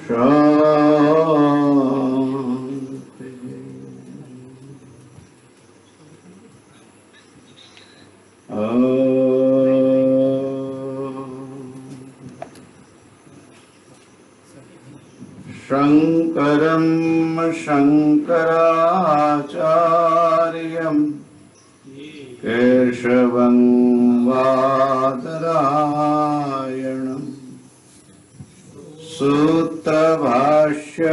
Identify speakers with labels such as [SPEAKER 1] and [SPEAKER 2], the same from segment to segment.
[SPEAKER 1] शांति। शंकरं शंकराचार्यं केशवं बादरायणं सूत्रभाष्य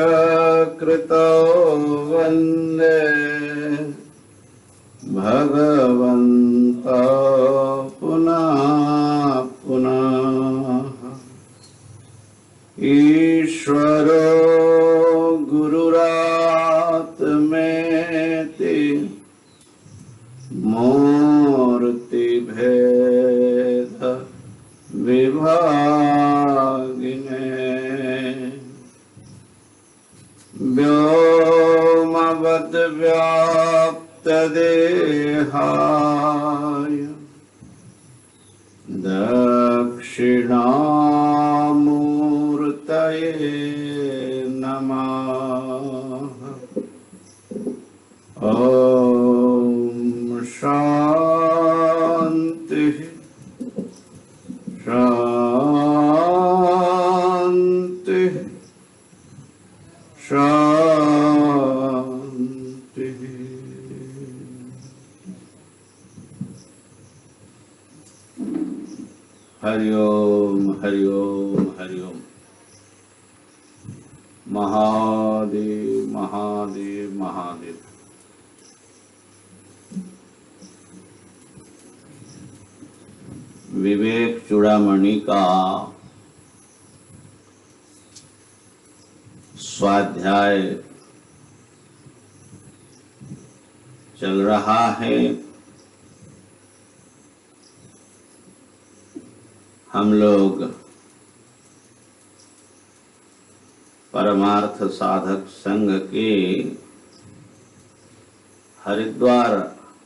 [SPEAKER 1] कृतो वन्दे भगवन्तौ पुनः पुनः। ईश्वरो गुरुरात्मेति मूर्तिभेद विभागिने व्योमवद्व्याप्तदेहाय दक्षिणामूर्तये नमः। ॐ शान्ति शान्ति शान्ति। हरि ओम हरि ओम हरि ओम। महादेव महादेव महादेव। विवेक चूड़ामणि का स्वाध्याय चल रहा है। हम लोग परमार्थ साधक संघ के हरिद्वार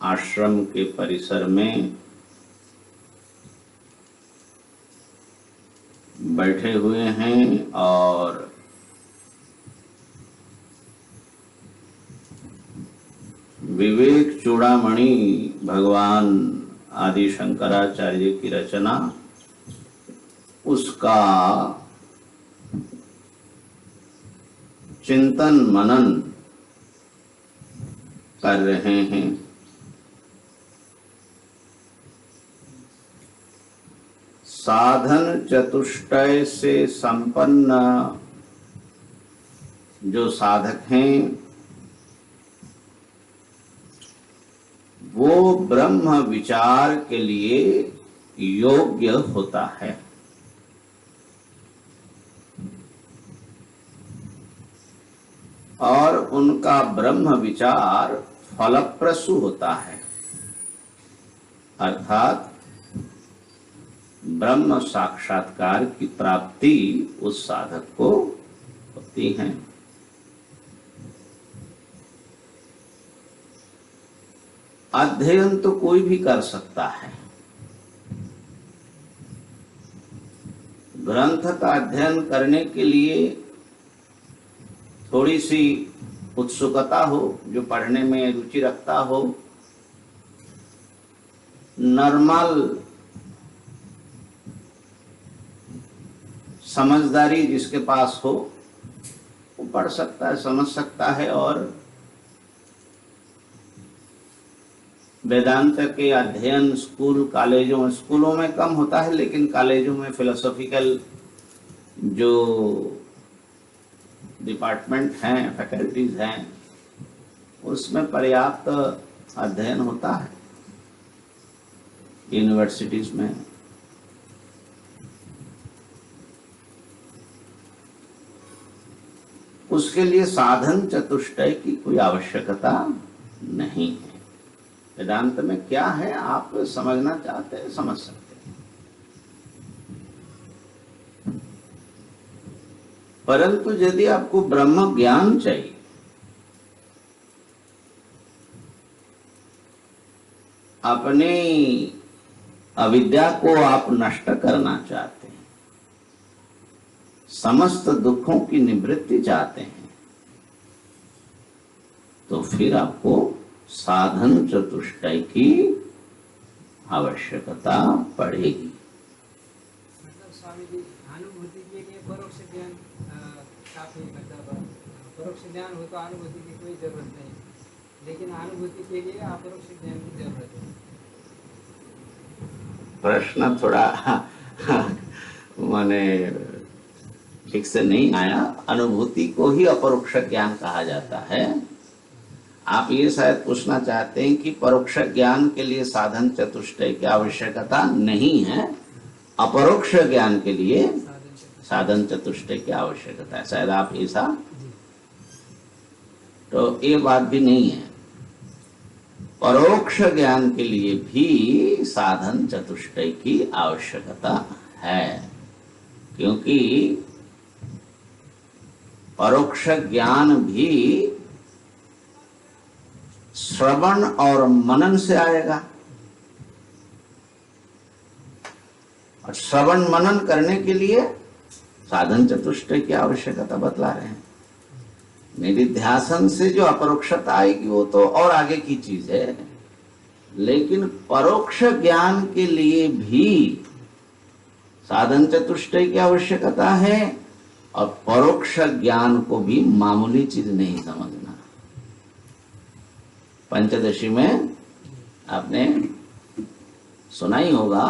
[SPEAKER 1] आश्रम के परिसर में बैठे हुए हैं और विवेक चूड़ामणि भगवान आदि शंकराचार्य की रचना, उसका चिंतन मनन कर रहे हैं। साधन चतुष्टय से संपन्न जो साधक हैं वो ब्रह्म विचार के लिए योग्य होता है। और उनका ब्रह्म विचार फलप्रसू होता है, अर्थात ब्रह्म साक्षात्कार की प्राप्ति उस साधक को होती है। अध्ययन तो कोई भी कर सकता है। ग्रंथ का अध्ययन करने के लिए थोड़ी सी उत्सुकता हो, जो पढ़ने में रुचि रखता हो, नॉर्मल समझदारी जिसके पास हो वो पढ़ सकता है, समझ सकता है। और वेदांत के अध्ययन स्कूलों में कम होता है, लेकिन कॉलेजों में फिलोसॉफिकल जो डिपार्टमेंट हैं, फैकल्टीज हैं, उसमें पर्याप्त अध्ययन होता है यूनिवर्सिटीज में। उसके लिए साधन चतुष्टय की कोई आवश्यकता नहीं है। वेदांत में क्या है, आप समझना चाहते हैं समझ सकते हैं, परंतु यदि आपको ब्रह्म ज्ञान चाहिए, अपनी अविद्या को आप नष्ट करना चाहते हैं, समस्त दुखों की निवृत्ति चाहते हैं तो फिर आपको साधन चतुष्टय की आवश्यकता पड़ेगी।
[SPEAKER 2] मतलब स्वामी जी, अनुभूति के लिए परोक्ष ज्ञान काफी, मतलब परोक्ष ज्ञान हो तो अनुभूति की कोई जरूरत नहीं, लेकिन अनुभूति के लिए अपरोक्ष ज्ञान की जरूरत है।
[SPEAKER 1] प्रश्न थोड़ा माने ठीक से नहीं आया। अनुभूति को ही अपरोक्ष ज्ञान कहा जाता है। आप ये शायद पूछना चाहते हैं कि परोक्ष ज्ञान के लिए साधन चतुष्टय की आवश्यकता नहीं है, अपरोक्ष ज्ञान के लिए साधन चतुष्टय की आवश्यकता है, शायद आप ऐसा, तो ये बात भी नहीं है। परोक्ष ज्ञान के लिए भी साधन चतुष्टय की आवश्यकता है, क्योंकि परोक्ष ज्ञान भी श्रवण और मनन से आएगा, और श्रवण मनन करने के लिए साधन चतुष्टय की आवश्यकता बतला रहे हैं। निधिध्यासन से जो अपरोक्षता आएगी वो तो और आगे की चीज है, लेकिन परोक्ष ज्ञान के लिए भी साधन चतुष्टय की आवश्यकता है, और परोक्ष ज्ञान को भी मामूली चीज नहीं समझना। पंचदशी में आपने सुना ही होगा,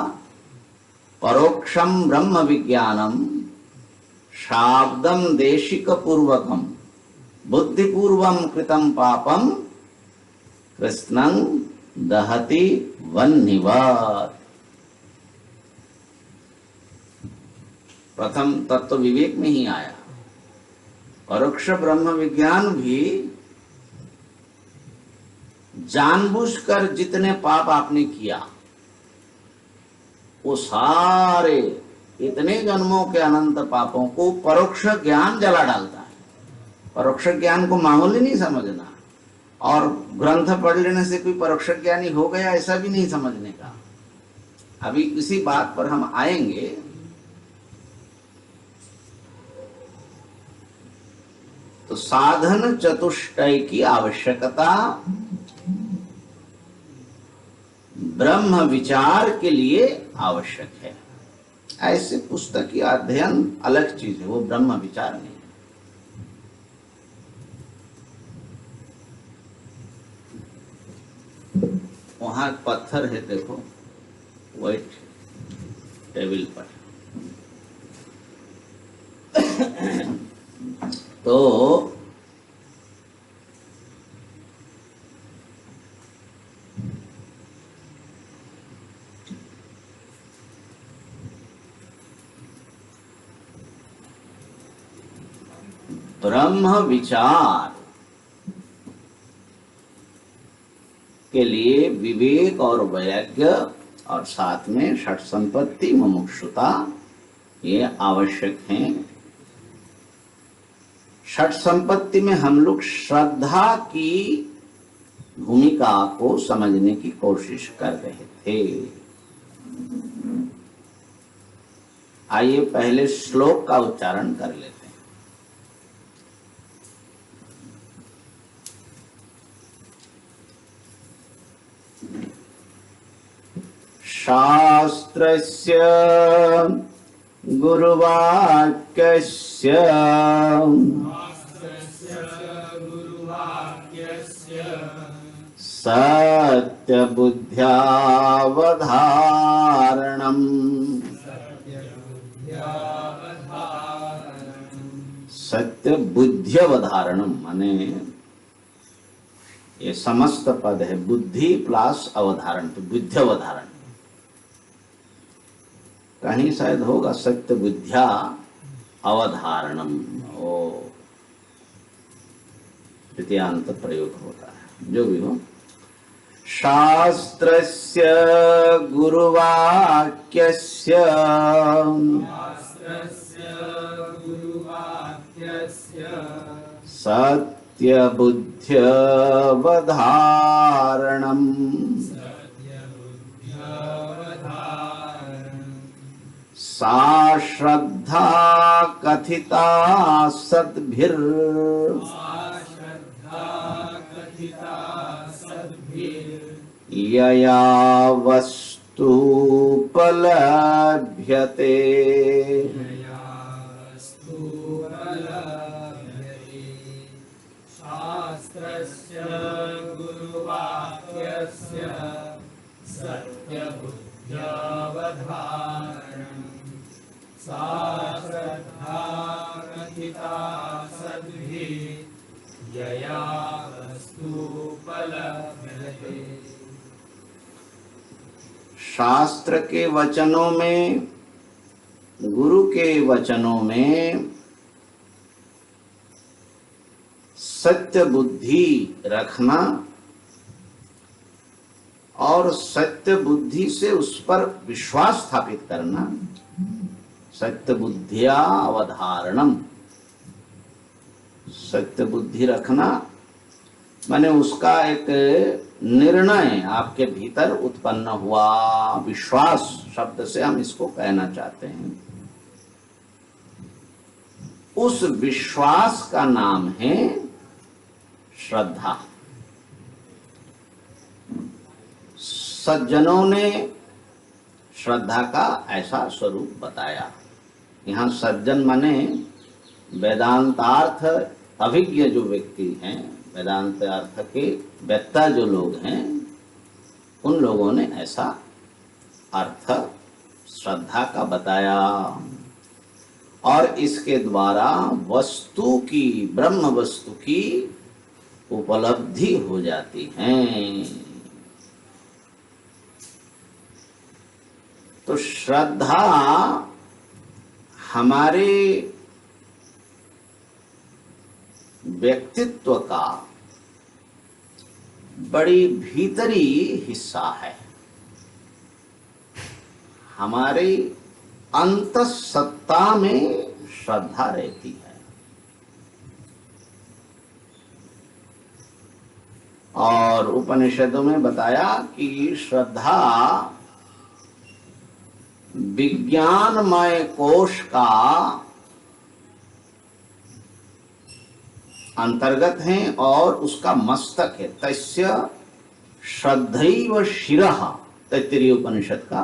[SPEAKER 1] परोक्षम ब्रह्म विज्ञानम शाब्दम देशिक पूर्वकम बुद्धिपूर्वम कृतम पापम कृष्णं दहति वह्निवत्। प्रथम तत्व विवेक में ही आया। परोक्ष ब्रह्म विज्ञान भी जानबूझकर जितने पाप आपने किया वो सारे इतने जन्मों के अनंत पापों को परोक्ष ज्ञान जला डालता है। परोक्ष ज्ञान को मामूली नहीं समझना, और ग्रंथ पढ़ लेने से कोई परोक्ष ज्ञानी हो गया ऐसा भी नहीं समझने का। अभी इसी बात पर हम आएंगे। तो साधन चतुष्टय की आवश्यकता ब्रह्म विचार के लिए आवश्यक है। ऐसे पुस्तक की अध्ययन अलग चीज है, वो ब्रह्म विचार नहीं है। वहां पत्थर है, देखो, व्हाइट टेबल पर। तो ब्रह्म विचार के लिए विवेक और वैराग्य और साथ में षट संपत्ति मुमुक्षुता ये आवश्यक हैं। षट संपत्ति में हम लोग श्रद्धा की भूमिका को समझने की कोशिश कर रहे थे। आइए पहले श्लोक का उच्चारण कर लेते हैं। शास्त्रस्य गुरुवाक्यस्य सत्यबुद्ध्यावधारणम्। सत्यबुद्ध्यवधारणम माने ये समस्त पद है, बुद्धि प्लस अवधारण, तो बुद्ध्यवधारण। कहीं शायद होगा सत्य बुद्ध्या अवधारणम, ओ तृतीयांत प्रयोग होता है, जो भी हो। शास्त्रस्य गुरुवाक्यस्य सत्यबुद्ध्यवधारणम्। सा श्रद्धा कथिता सद्भिर यया वस्तुपलभ्यते।
[SPEAKER 2] शास्त्रस्य गुरुवाक्यस्य सत्यबुद्ध्यावधारणम् सा श्रद्धा कथिता सद्भिः यया वस्तुपलभ्यते।
[SPEAKER 1] शास्त्र के वचनों में, गुरु के वचनों में सत्य बुद्धि रखना और सत्य बुद्धि से उस पर विश्वास स्थापित करना, सत्य बुद्धिया अवधारणम। सत्य बुद्धि रखना माने उसका एक निर्णय आपके भीतर उत्पन्न हुआ, विश्वास शब्द से हम इसको कहना चाहते हैं। उस विश्वास का नाम है श्रद्धा। सज्जनों ने श्रद्धा का ऐसा स्वरूप बताया। यहाँ सज्जन माने वेदांतार्थ अभिज्ञ जो व्यक्ति हैं, वेदांत अर्थ के वेत्ता जो लोग हैं, उन लोगों ने ऐसा अर्थ श्रद्धा का बताया और इसके द्वारा वस्तु की, ब्रह्म वस्तु की उपलब्धि हो जाती है। तो श्रद्धा हमारे व्यक्तित्व का बड़ी भीतरी हिस्सा है। हमारे अंतःसत्ता में श्रद्धा रहती है और उपनिषदों में बताया कि श्रद्धा विज्ञानमय कोश का अंतर्गत है और उसका मस्तक है। तस्य श्रद्धैव शिरः, तैत्तिरीय उपनिषद का।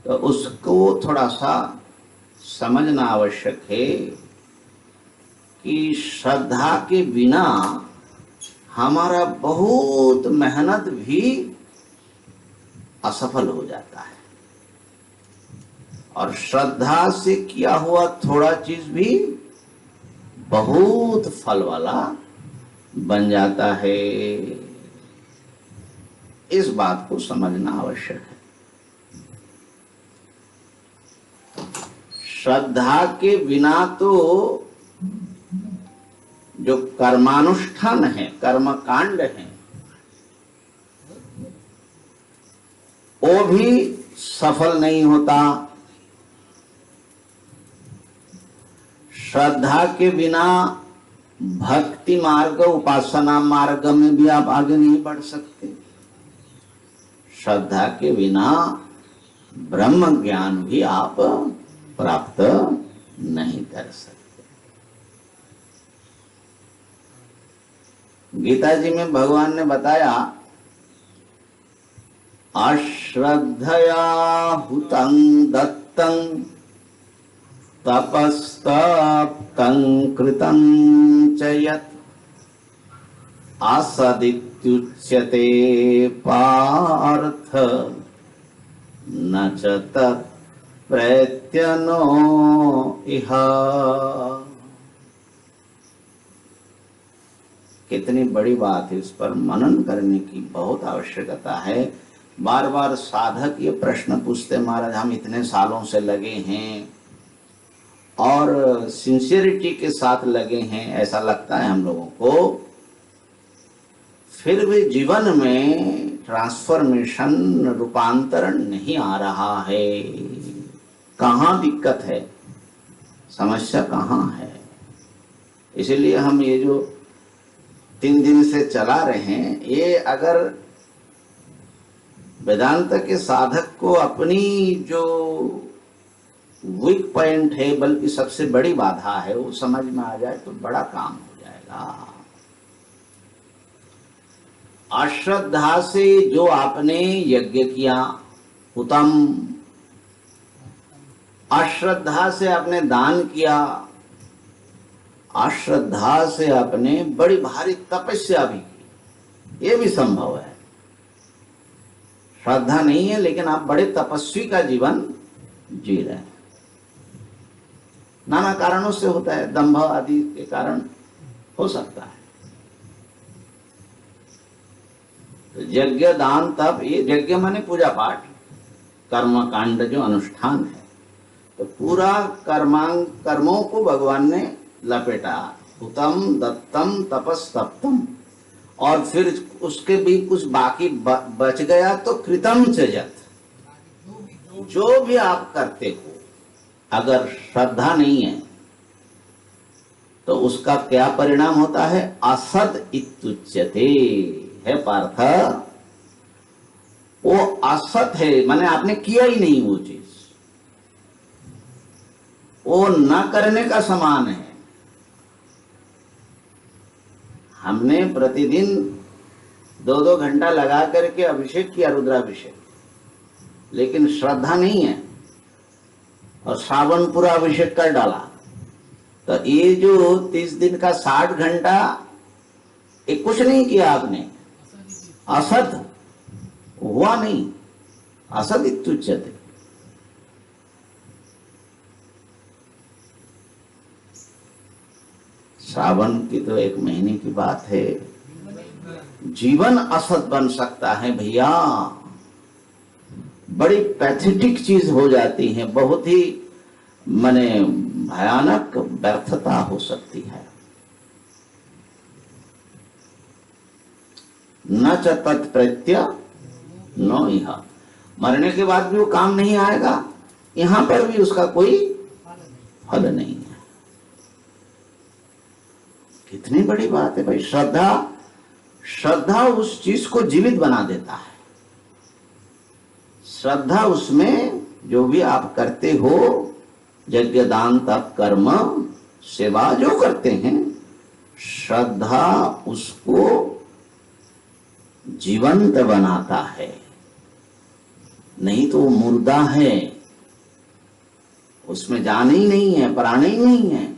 [SPEAKER 1] तो उसको थोड़ा सा समझना आवश्यक है कि श्रद्धा के बिना हमारा बहुत मेहनत भी असफल हो जाता है और श्रद्धा से किया हुआ थोड़ा चीज भी बहुत फल वाला बन जाता है। इस बात को समझना आवश्यक है। श्रद्धा के बिना तो जो कर्मानुष्ठान है, कर्मकांड है, वो भी सफल नहीं होता। श्रद्धा के बिना भक्ति मार्ग, उपासना मार्ग में भी आप आगे नहीं बढ़ सकते। श्रद्धा के बिना ब्रह्म ज्ञान भी आप प्राप्त नहीं कर सकते। गीता जी में भगवान ने बताया, अश्रद्धया हुतं दत्तं तपस्तप्तं कृतं च यत् असदित्युच्यते पार्थ न च तत् प्रत्यनो इह। कितनी बड़ी बात है, इस पर मनन करने की बहुत आवश्यकता है। बार बार साधक ये प्रश्न पूछते, महाराज हम इतने सालों से लगे हैं और सिंसियरिटी के साथ लगे हैं, ऐसा लगता है हम लोगों को, फिर भी जीवन में ट्रांसफॉर्मेशन, रूपांतरण नहीं आ रहा है। कहाँ दिक्कत है, समस्या कहाँ है? इसलिए हम ये जो 3 दिन से चला रहे हैं, ये अगर वेदांत के साधक को अपनी जो वीक पॉइंट है, बल्कि सबसे बड़ी बाधा है, वो समझ में आ जाए तो बड़ा काम हो जाएगा। अश्रद्धा से जो आपने यज्ञ किया उत्तम, अश्रद्धा से आपने दान किया, अश्रद्धा से आपने बड़ी भारी तपस्या भी की, ये भी संभव है। श्रद्धा नहीं है लेकिन आप बड़े तपस्वी का जीवन जी रहे हैं। नाना कारणों से होता है, दंभ आदि के कारण हो सकता है। तो यज्ञ दान तप, ये यज्ञ माने पूजा पाठ, कर्म कांड जो अनुष्ठान है, तो पूरा कर्मों को भगवान ने लपेटा, हुतम दत्तम तपस्तप्तम, और फिर उसके भी कुछ बाकी बच गया तो कृतम त्यजत। जो भी आप करते हो अगर श्रद्धा नहीं है तो उसका क्या परिणाम होता है? असद इत्युच्यते। है पार्थ, वो असत है, माने आपने किया ही नहीं वो चीज, वो न करने का समान है। हमने प्रतिदिन 2-2 घंटा लगा करके अभिषेक किया, रुद्राभिषेक, लेकिन श्रद्धा नहीं है और सावन पूरा अभिषेक कर डाला, तो ये जो 30 दिन का 60 घंटा ये कुछ नहीं किया आपने, असत हुआ नहीं, असत इत्युच्यते। श्रावण की तो 1 महीने की बात है, जीवन असत बन सकता है भैया, बड़ी पैथेटिक चीज हो जाती है, बहुत ही माने भयानक व्यर्थता हो सकती है। न च तत्प्रत्य नो इह, मरने के बाद भी वो काम नहीं आएगा, यहां पर भी उसका कोई फल नहीं है। कितनी बड़ी बात है भाई, श्रद्धा उस चीज को जीवित बना देता है। श्रद्धा उसमें जो भी आप करते हो, यज्ञ दान तप कर्म सेवा जो करते हैं, श्रद्धा उसको जीवंत बनाता है, नहीं तो मुर्दा है, उसमें जान ही नहीं है, प्राण ही नहीं है।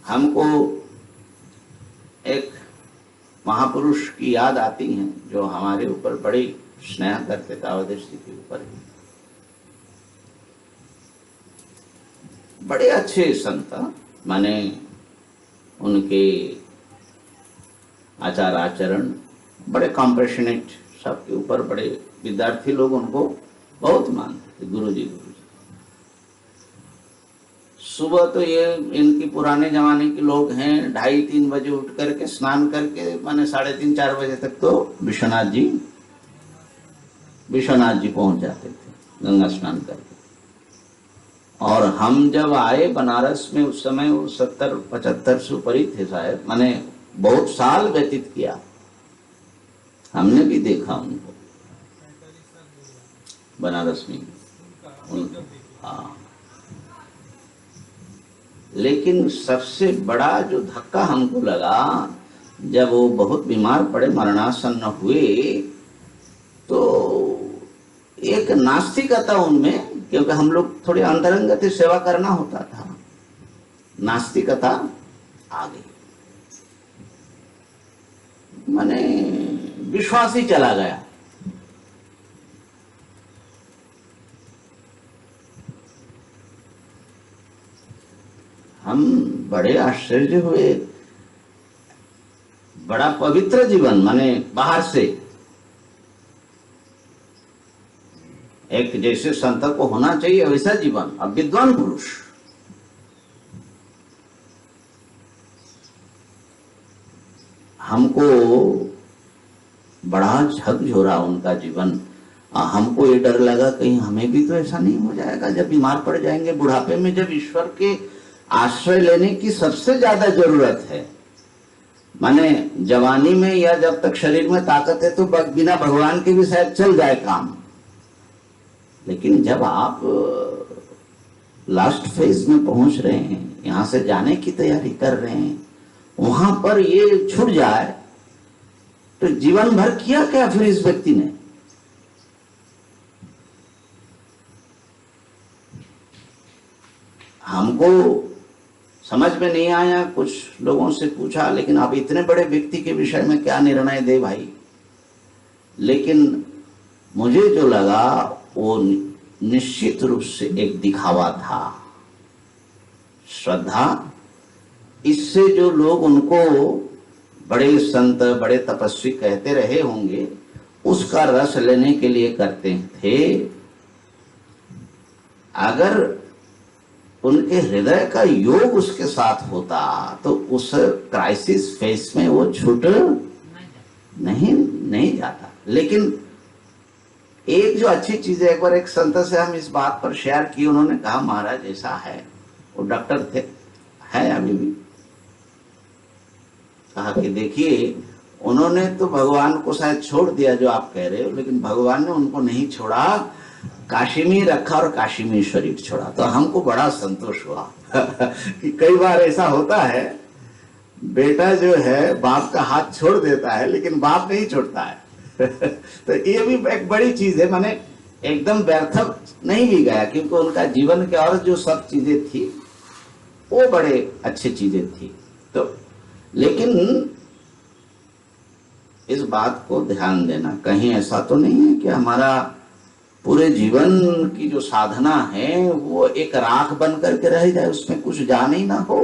[SPEAKER 1] हमको एक महापुरुष की याद आती है जो हमारे ऊपर बड़ी स्नेह करते थे, अवधेश के ऊपर ही बड़े अच्छे संत, माने उनके आचार आचरण बड़े कॉम्पैशनेट, सबके ऊपर बड़े, विद्यार्थी लोग उनको बहुत मानते थे, गुरुजी। सुबह तो ये इनकी पुराने जमाने के लोग हैं, 2:30-3 बजे उठ करके स्नान करके, माने 3:30-4 बजे तक तो विश्वनाथ जी पहुंच जाते थे गंगा स्नान करके। और हम जब आए बनारस में, उस समय वो 70-75 से ऊपर ही थे शायद, माने बहुत साल व्यतीत किया, हमने भी देखा उनको बनारस में। हाँ, लेकिन सबसे बड़ा जो धक्का हमको लगा, जब वो बहुत बीमार पड़े, मरणासन्न हुए, तो एक नास्तिकता उनमें, क्योंकि हम लोग थोड़े अंतरंगत सेवा करना होता था, नास्तिकता आ गई, माने विश्वास ही चला गया। हम बड़े आश्चर्य हुए, बड़ा पवित्र जीवन, माने बाहर से एक जैसे संत को होना चाहिए वैसा जीवन, अब विद्वान पुरुष। हमको बड़ा झकझोरा उनका जीवन। हमको ये डर लगा कहीं हमें भी तो ऐसा नहीं हो जाएगा जब बीमार पड़ जाएंगे बुढ़ापे में, जब ईश्वर के आश्रय लेने की सबसे ज्यादा जरूरत है, माने जवानी में या जब तक शरीर में ताकत है तो बिना भगवान के भी शायद चल जाए काम, लेकिन जब आप लास्ट फेज में पहुंच रहे हैं, यहां से जाने की तैयारी कर रहे हैं, वहां पर ये छूट जाए तो जीवन भर किया क्या फिर इस व्यक्ति ने? हमको समझ में नहीं आया, कुछ लोगों से पूछा, लेकिन आप इतने बड़े व्यक्ति के विषय में क्या निर्णय दे भाई। लेकिन मुझे जो लगा वो निश्चित रूप से एक दिखावा था। श्रद्धा, इससे जो लोग उनको बड़े संत बड़े तपस्वी कहते रहे होंगे, उसका रस लेने के लिए करते थे। अगर उनके हृदय का योग उसके साथ होता तो उस क्राइसिस फेस में वो छूट नहीं जाता। लेकिन एक जो अच्छी चीज है, एक बार एक संत से हम इस बात पर शेयर की, उन्होंने कहा महाराज ऐसा है, वो डॉक्टर थे, है अभी भी, कहा कि देखिए उन्होंने तो भगवान को शायद छोड़ दिया जो आप कह रहे हो, लेकिन भगवान ने उनको नहीं छोड़ा, काशी में रखा और काशी में शरीर छोड़ा। तो हमको बड़ा संतोष हुआ कि कई बार ऐसा होता है, बेटा जो है बाप का हाथ छोड़ देता है लेकिन बाप नहीं छोड़ता है तो ये भी एक बड़ी चीज है। माने एकदम व्यर्थ नहीं भी गया, क्योंकि उनका जीवन के और जो सब चीजें थी वो बड़े अच्छी चीजें थी। तो लेकिन इस बात को ध्यान देना, कहीं ऐसा तो नहीं है कि हमारा पूरे जीवन की जो साधना है वो एक राख बन करके रह जाए, उसमें कुछ जान ही ना हो।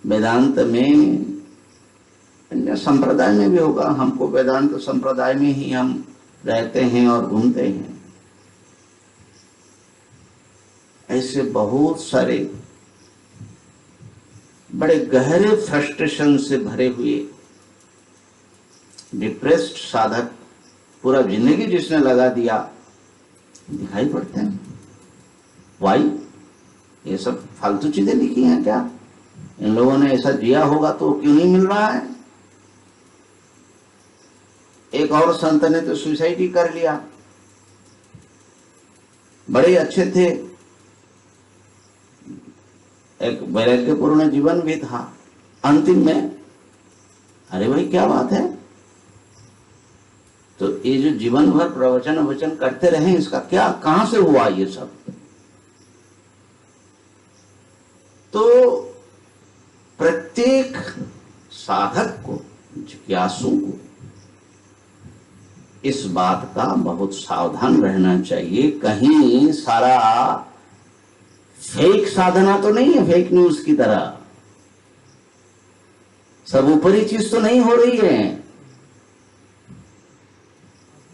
[SPEAKER 1] वेदांत में, अन्य संप्रदाय में भी होगा, हमको वेदांत संप्रदाय में ही हम रहते हैं और घूमते हैं। ऐसे बहुत सारे बड़े गहरे फ्रस्ट्रेशन से भरे हुए डिप्रेस्ड साधक, पूरा जिंदगी जिसने लगा दिया, दिखाई पड़ते हैं। वाई? ये सब फालतू चीजें लिखी हैं क्या? इन लोगों ने ऐसा जिया होगा तो क्यों नहीं मिल रहा है? एक और संत ने तो सुसाइड ही कर लिया, बड़े अच्छे थे, एक वैराग्यपूर्ण जीवन भी था, अंतिम में अरे भाई क्या बात है। तो ये जो जीवन भर प्रवचन वचन करते रहे, इसका क्या, कहां से हुआ ये सब? तो प्रत्येक साधक को, जिज्ञासु को इस बात का बहुत सावधान रहना चाहिए। कहीं सारा फेक साधना तो नहीं है, फेक न्यूज की तरह सब ऊपरी चीज तो नहीं हो रही है,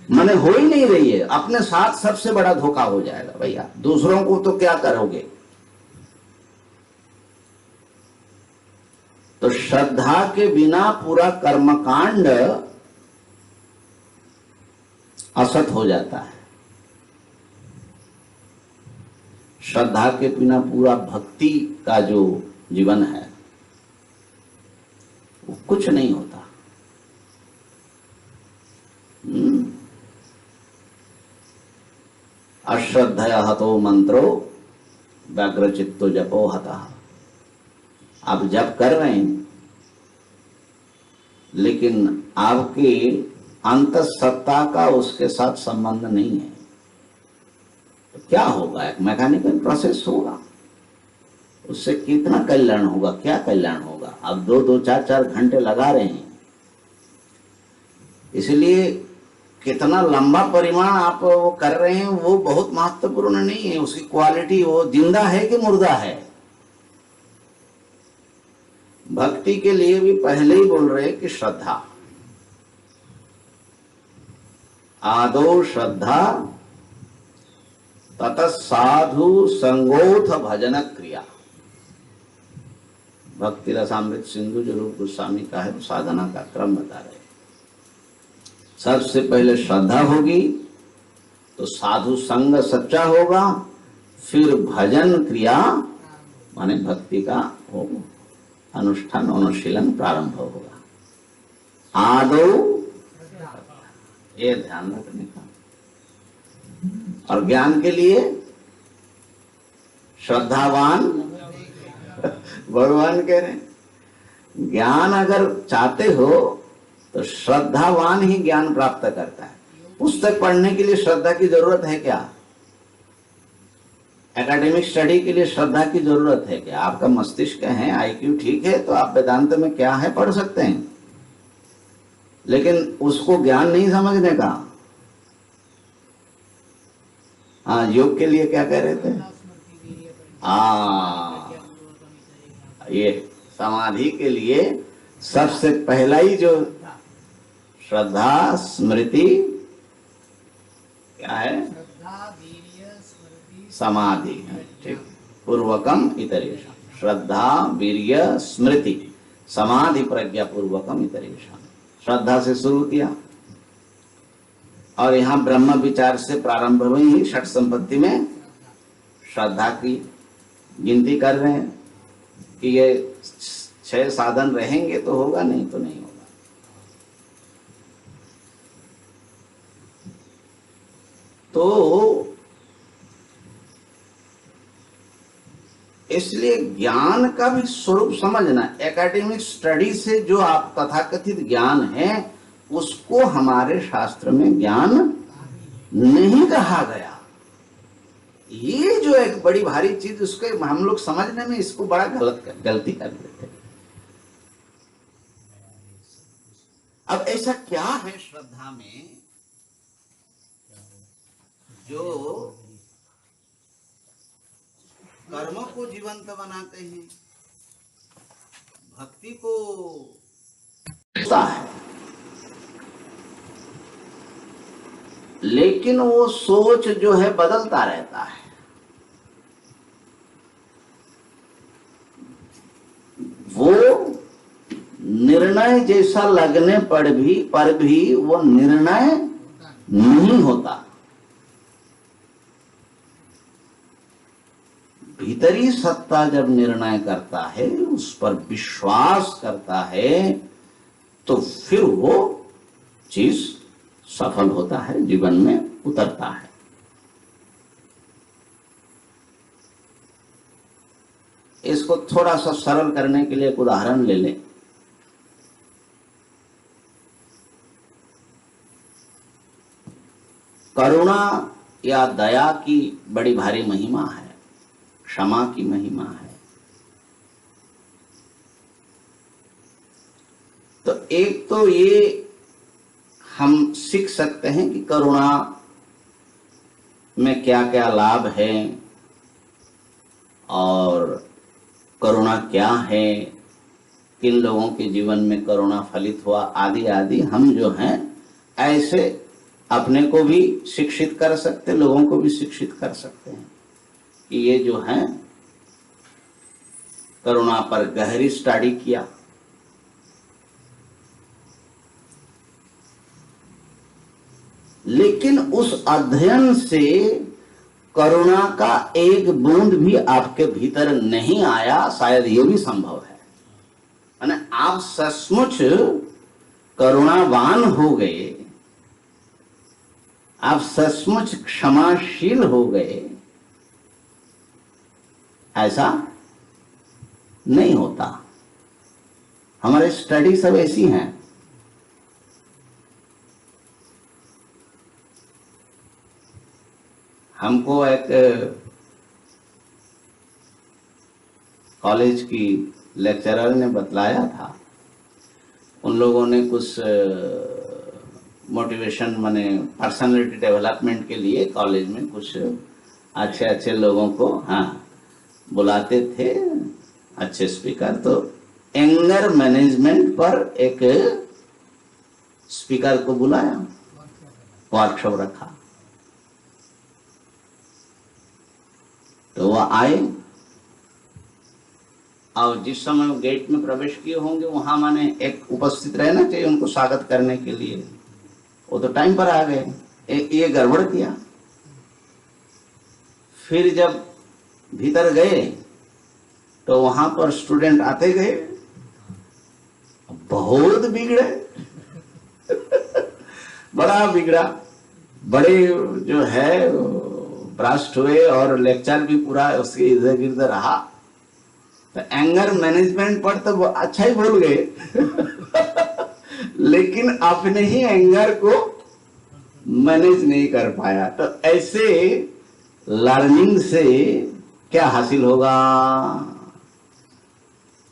[SPEAKER 1] माने हो ही नहीं रही है। अपने साथ सबसे बड़ा धोखा हो जाएगा भैया, दूसरों को तो क्या करोगे। तो श्रद्धा के बिना पूरा कर्मकांड असत हो जाता है। श्रद्धा के बिना पूरा भक्ति का जो जीवन है वो कुछ नहीं होता। अश्रद्धया हतो मंत्रो व्याघ्रचित्तो जपो हतः। आप जप कर रहे हैं लेकिन आपकी अंतःसत्ता का उसके साथ संबंध नहीं है, तो क्या होगा? एक मैकेनिकल प्रोसेस होगा, उससे कितना कल्याण होगा, क्या कल्याण होगा? आप 2-2, 4-4 घंटे लगा रहे हैं, इसलिए कितना लंबा परिमाण आप वो कर रहे हैं वो बहुत महत्वपूर्ण नहीं है, उसकी क्वालिटी, वो जिंदा है कि मुर्दा है। भक्ति के लिए भी पहले ही बोल रहे हैं कि श्रद्धा, आदो श्रद्धा ततः साधु संगोथ भजन क्रिया। भक्ति रसामृत सिंधु जो रूप गोस्वामी का है, साधना का क्रम बता रहे। सबसे पहले श्रद्धा होगी तो साधु संग सच्चा होगा, फिर भजन क्रिया माने भक्ति का होगा। अनुष्ठान अनुशीलन प्रारंभ होगा। आदौ ये ध्यान रखने का। और ज्ञान के लिए श्रद्धावान भगवान कह रहे हैं ज्ञान अगर चाहते हो तो श्रद्धावान ही ज्ञान प्राप्त करता है। पुस्तक पढ़ने के लिए श्रद्धा की जरूरत है क्या? एकेडमिक स्टडी के लिए श्रद्धा की जरूरत है क्या? आपका मस्तिष्क है, आईक्यू ठीक है, तो आप वेदांत में क्या है पढ़ सकते हैं, लेकिन उसको ज्ञान नहीं समझने का। हाँ, योग के लिए क्या कह रहे थे? ये समाधि के लिए सबसे पहला ही जो श्रद्धा स्मृति क्या है? समाधि है, ठीक। पूर्वकम इतरेषां, श्रद्धा वीर्य स्मृति समाधि प्रज्ञा पूर्वकम इतरेषां। श्रद्धा से शुरू किया और यहाँ ब्रह्म विचार से प्रारंभ हुई ही षट संपत्ति में श्रद्धा की गिनती कर रहे हैं कि ये 6 साधन रहेंगे तो होगा, नहीं तो नहीं होगा। तो इसलिए ज्ञान का भी स्वरूप समझना। एकेडमिक स्टडी से जो आप तथाकथित ज्ञान है उसको हमारे शास्त्र में ज्ञान नहीं कहा गया। ये जो एक बड़ी भारी चीज, उसको हम लोग समझने में इसको बड़ा गलती कर देते हैं। अब ऐसा क्या है श्रद्धा में जो कर्म को जीवंत बनाते हैं, भक्ति को है, लेकिन वो सोच जो है बदलता रहता है। वो निर्णय जैसा लगने पर भी वो निर्णय नहीं होता। भीतरी सत्ता जब निर्णय करता है, उस पर विश्वास करता है, तो फिर वो चीज सफल होता है, जीवन में उतरता है। इसको थोड़ा सा सरल करने के लिए एक उदाहरण ले लें। करुणा या दया की बड़ी भारी महिमा है, क्षमा की महिमा है। तो एक तो ये हम सीख सकते हैं कि करुणा में क्या क्या लाभ है और करुणा क्या है, किन लोगों के जीवन में करुणा फलित हुआ, आदि आदि। हम जो हैं ऐसे अपने को भी शिक्षित कर सकते, लोगों को भी शिक्षित कर सकते हैं कि ये जो है करुणा पर गहरी स्टडी किया। लेकिन उस अध्ययन से करुणा का एक बूंद भी आपके भीतर नहीं आया, शायद ये भी संभव है। माने आप सचमुच करुणावान हो गए, आप सचमुच क्षमाशील हो गए, ऐसा नहीं होता। हमारे स्टडी सब ऐसी हैं। हमको एक कॉलेज की लेक्चरर ने बतलाया था, उन लोगों ने कुछ मोटिवेशन माने पर्सनालिटी डेवलपमेंट के लिए कॉलेज में कुछ अच्छे अच्छे लोगों को बुलाते थे, अच्छे स्पीकर। तो एंगर मैनेजमेंट पर एक स्पीकर को बुलाया, वर्कशॉप रखा। तो वह आए और जिस समय वो गेट में प्रवेश किए होंगे वहां माने एक उपस्थित रहना चाहिए उनको स्वागत करने के लिए। वो तो टाइम पर आ गए, ये गड़बड़ किया। फिर जब भीतर गए तो वहां पर स्टूडेंट आते गए बहुत बिगड़े, बड़ा बिगड़ा, बड़े जो है भ्रष्ट हुए और लेक्चर भी पूरा उसके इर्द गिर्द रहा। तो एंगर मैनेजमेंट पर तो वो अच्छा ही बोल गए लेकिन अपने ही एंगर को मैनेज नहीं कर पाया। तो ऐसे लर्निंग से क्या हासिल होगा?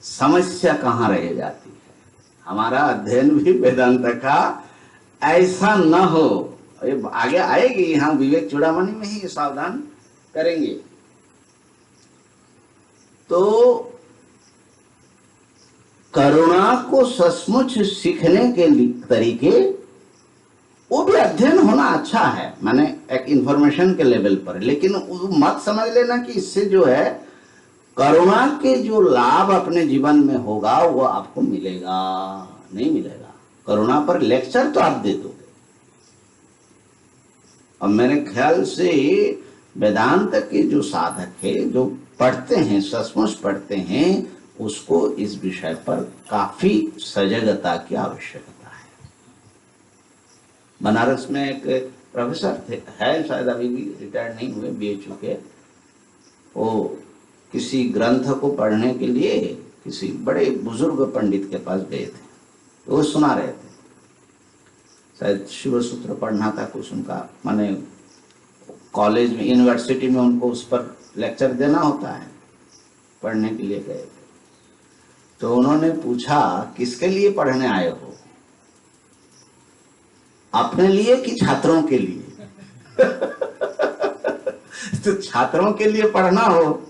[SPEAKER 1] समस्या कहाँ रह जाती है। हमारा अध्ययन भी वेदांत का ऐसा न हो, ये आगे आएगी, यहाँ विवेक चूड़ामणि में ही सावधान करेंगे। तो करुणा को सचमुच सीखने के तरीके, वो भी अध्ययन होना अच्छा है, माने एक इंफॉर्मेशन के लेवल पर, लेकिन मत समझ लेना कि इससे जो है करुणा के जो लाभ अपने जीवन में होगा वो आपको मिलेगा, नहीं मिलेगा। करुणा पर लेक्चर तो आप दे दोगे। और मेरे ख्याल से वेदांत के जो साधक है, जो पढ़ते हैं, सचमुच पढ़ते हैं, उसको इस विषय पर काफी सजगता की आवश्यकता है। बनारस में एक प्रोफेसर थे, है शायद अभी भी रिटायर्ड नहीं हुए, बीए चुके। वो किसी ग्रंथ को पढ़ने के लिए किसी बड़े बुजुर्ग पंडित के पास गए थे। तो वो सुना रहे थे, शायद शिव सूत्र पढ़ना था कुछ उनका, माने कॉलेज में, यूनिवर्सिटी में उनको उस पर लेक्चर देना होता है, पढ़ने के लिए गए थे। तो उन्होंने पूछा, किसके लिए पढ़ने आए हो? अपने लिए कि छात्रों के लिए? तो छात्रों के लिए पढ़ना हो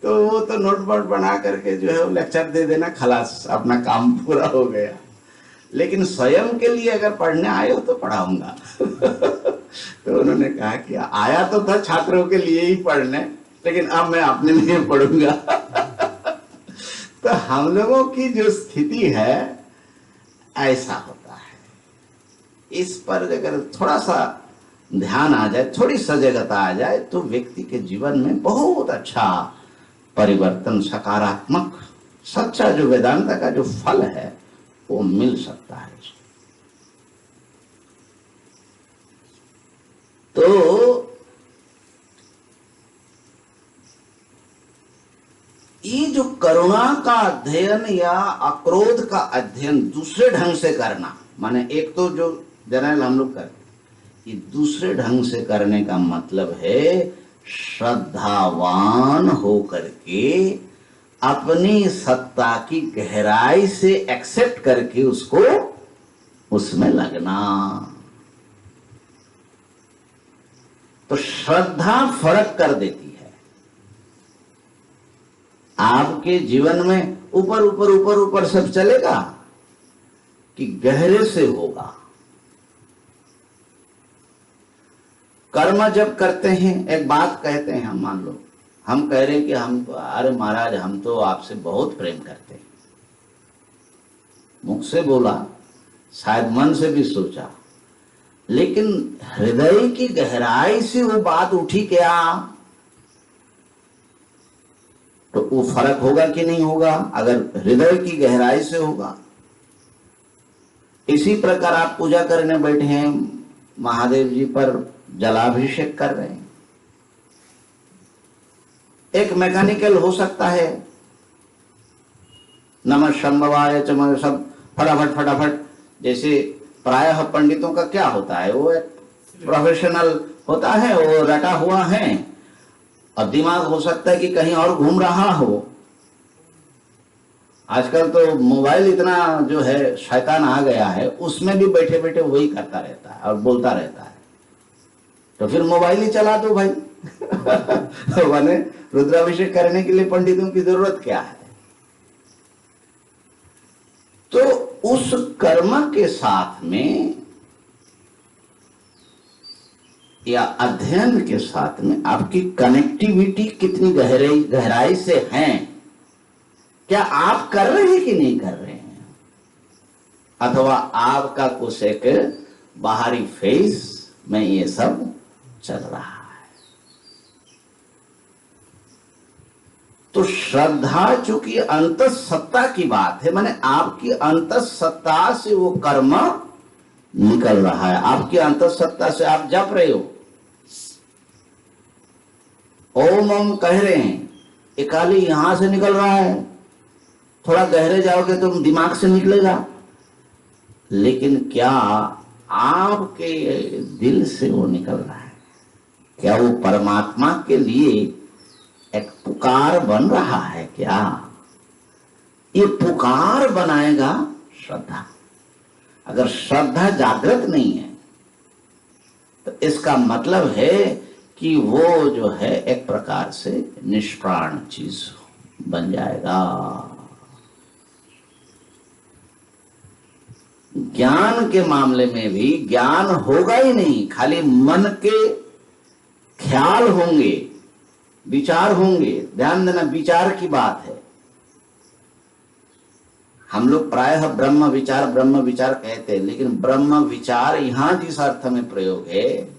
[SPEAKER 1] तो वो तो नोटबोर्ड बना करके जो है लेक्चर दे देना, खलास, अपना काम पूरा हो गया। लेकिन स्वयं के लिए अगर पढ़ने आए हो तो पढ़ाऊंगा। तो उन्होंने कहा कि आया तो था छात्रों के लिए ही पढ़ने, लेकिन अब मैं अपने लिए पढ़ूंगा। तो हम लोगों की जो स्थिति है ऐसा होता है। इस पर अगर थोड़ा सा ध्यान आ जाए, थोड़ी सजगता आ जाए, तो व्यक्ति के जीवन में बहुत अच्छा परिवर्तन, सकारात्मक, सच्चा जो वेदांत का जो फल है वो मिल सकता है। तो ये जो करुणा का अध्ययन या अक्रोध का अध्ययन दूसरे ढंग से करना, माने एक तो जो जनरल हम लोग करते, ये दूसरे ढंग से करने का मतलब है श्रद्धावान हो करके अपनी सत्ता की गहराई से एक्सेप्ट करके उसको उसमें लगना। तो श्रद्धा फर्क कर देती है। आपके जीवन में ऊपर ऊपर ऊपर ऊपर सब चलेगा कि गहरे से होगा। कर्म जब करते हैं, एक बात कहते हैं, हम मान लो हम कह रहे हैं कि हम, अरे महाराज हम तो आपसे बहुत प्रेम करते हैं, मुख से बोला, शायद मन से भी सोचा, लेकिन हृदय की गहराई से वो बात उठी क्या, तो वो फर्क होगा कि नहीं होगा? अगर हृदय की गहराई से होगा। इसी प्रकार आप पूजा करने बैठे हैं, महादेव जी पर जलाभिषेक कर रहे हैं, एक मैकेनिकल हो सकता है, नमः शंभवाय चमः, सब फटाफट फटाफट, जैसे प्रायः पंडितों का क्या होता है, वो एक प्रोफेशनल होता है, वो रटा हुआ है, और दिमाग हो सकता है कि कहीं और घूम रहा हो। आजकल तो मोबाइल इतना जो है शैतान आ गया है, उसमें भी बैठे बैठे वही करता रहता है और बोलता रहता है। तो फिर मोबाइल ही चला दो भाई। माने रुद्राभिषेक करने के लिए पंडितों की जरूरत क्या है? तो उस कर्म के साथ में या अध्ययन के साथ में आपकी कनेक्टिविटी कितनी गहराई से है? क्या आप कर रहे हैं कि नहीं कर रहे हैं? अथवा आपका कुछ एक बाहरी फेस में ये सब चल रहा है। तो श्रद्धा चूंकि अंतःसत्ता की बात है, माने आपकी अंतःसत्ता से वो कर्म निकल रहा है, आपकी अंतःसत्ता से आप जप रहे हो, ओम ओम कह रहे हैं, ये खाली यहां से निकल रहा है, थोड़ा गहरे जाओगे तो दिमाग से निकलेगा, लेकिन क्या आपके दिल से वो निकल रहा है? क्या वो परमात्मा के लिए एक पुकार बन रहा है? क्या ये पुकार बनाएगा श्रद्धा। अगर श्रद्धा जागृत नहीं है तो इसका मतलब है कि वो जो है एक प्रकार से निष्प्राण चीज बन जाएगा। ज्ञान के मामले में भी ज्ञान होगा ही नहीं, खाली मन के ख्याल होंगे, विचार होंगे। ध्यान देना, विचार की बात है। हम लोग प्रायः ब्रह्म विचार कहते हैं, लेकिन ब्रह्म विचार यहां जिस अर्थ में प्रयोग है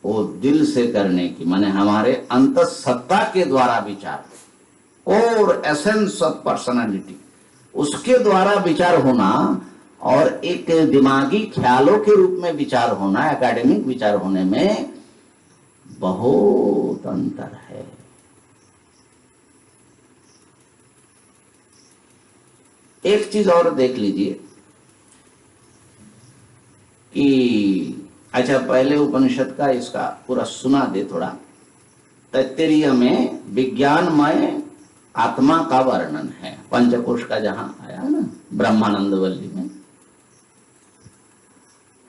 [SPEAKER 1] वो दिल से करने की, माने हमारे अंतःसत्ता के द्वारा विचार, और एसेंस ऑफ पर्सनालिटी, उसके द्वारा विचार होना और एक दिमागी ख्यालों के रूप में विचार होना, एकेडमिक विचार होने में बहुत अंतर है। एक चीज और देख लीजिए कि अच्छा, पहले उपनिषद का इसका पूरा सुना दे थोड़ा। तैत्तिरीय में विज्ञानमय आत्मा का वर्णन है, पंचकोश का जहां आया ना ब्रह्मानंद वल्ली में,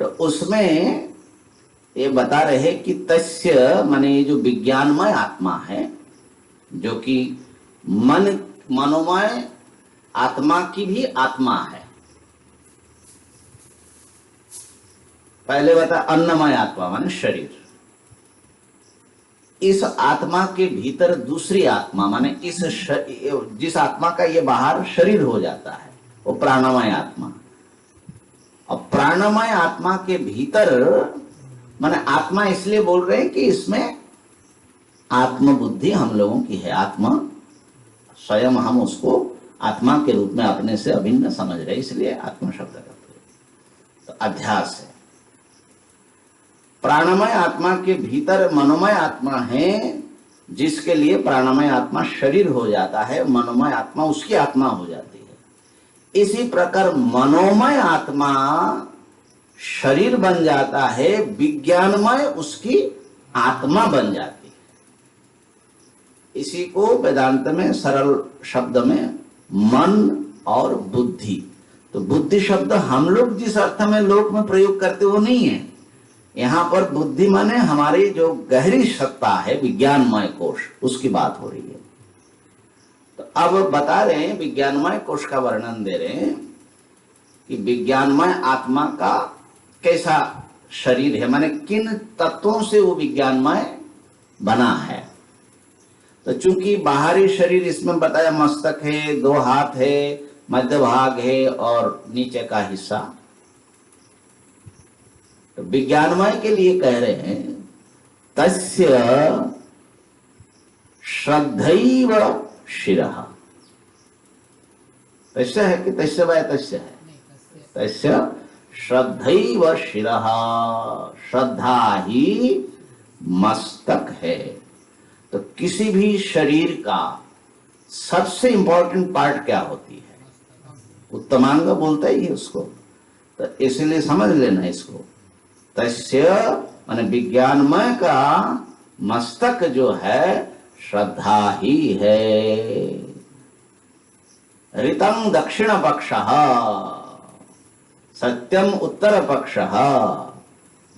[SPEAKER 1] तो उसमें ये बता रहे कि तस्य माने ये जो विज्ञानमय आत्मा है, जो कि मनोमय आत्मा की भी आत्मा है। पहले बता अन्नमय आत्मा माने शरीर, इस आत्मा के भीतर दूसरी आत्मा माने जिस आत्मा का ये बाहर शरीर हो जाता है वो प्राणमय आत्मा। और प्राणमय आत्मा के भीतर माने आत्मा इसलिए बोल रहे हैं कि इसमें आत्मबुद्धि हम लोगों की है। आत्मा स्वयं हम उसको आत्मा के रूप में अपने से अभिन्न समझ रहे, इसलिए आत्मा शब्द करते हैं। तो अध्यास है। प्राणमय आत्मा के भीतर मनोमय आत्मा है, जिसके लिए प्राणमय आत्मा शरीर हो जाता है, मनोमय आत्मा उसकी आत्मा हो जाती है। इसी प्रकार मनोमय आत्मा शरीर बन जाता है, विज्ञानमय उसकी आत्मा बन जाती है। इसी को वेदांत में सरल शब्द में मन और बुद्धि, तो बुद्धि शब्द हम लोग जिस अर्थ में लोक में प्रयोग करते वो नहीं है। यहां पर बुद्धि माने हमारी जो गहरी सत्ता है, विज्ञानमय कोश, उसकी बात हो रही है। तो अब बता रहे हैं, विज्ञानमय कोश का वर्णन दे रहे हैं कि विज्ञानमय आत्मा का कैसा शरीर है, माने किन तत्वों से वो विज्ञानमय बना है। तो चूंकि बाहरी शरीर इसमें बताया मस्तक है, 2 हाथ है, मध्य भाग है और नीचे का हिस्सा, तो विज्ञानमय के लिए कह रहे हैं तस्य श्रद्धैव शिरः। तस्य है कि तस्य व तस्य है? तस्य श्रद्धैव शिरः, श्रद्धा ही मस्तक है। तो किसी भी शरीर का सबसे इंपॉर्टेंट पार्ट क्या होती है? उत्तमांग बोलता ही है उसको। तो इसलिए समझ लेना इसको, तस्य माने विज्ञानमय का मस्तक जो है श्रद्धा ही है। ऋतं दक्षिण पक्षः, सत्यम उत्तर पक्षः,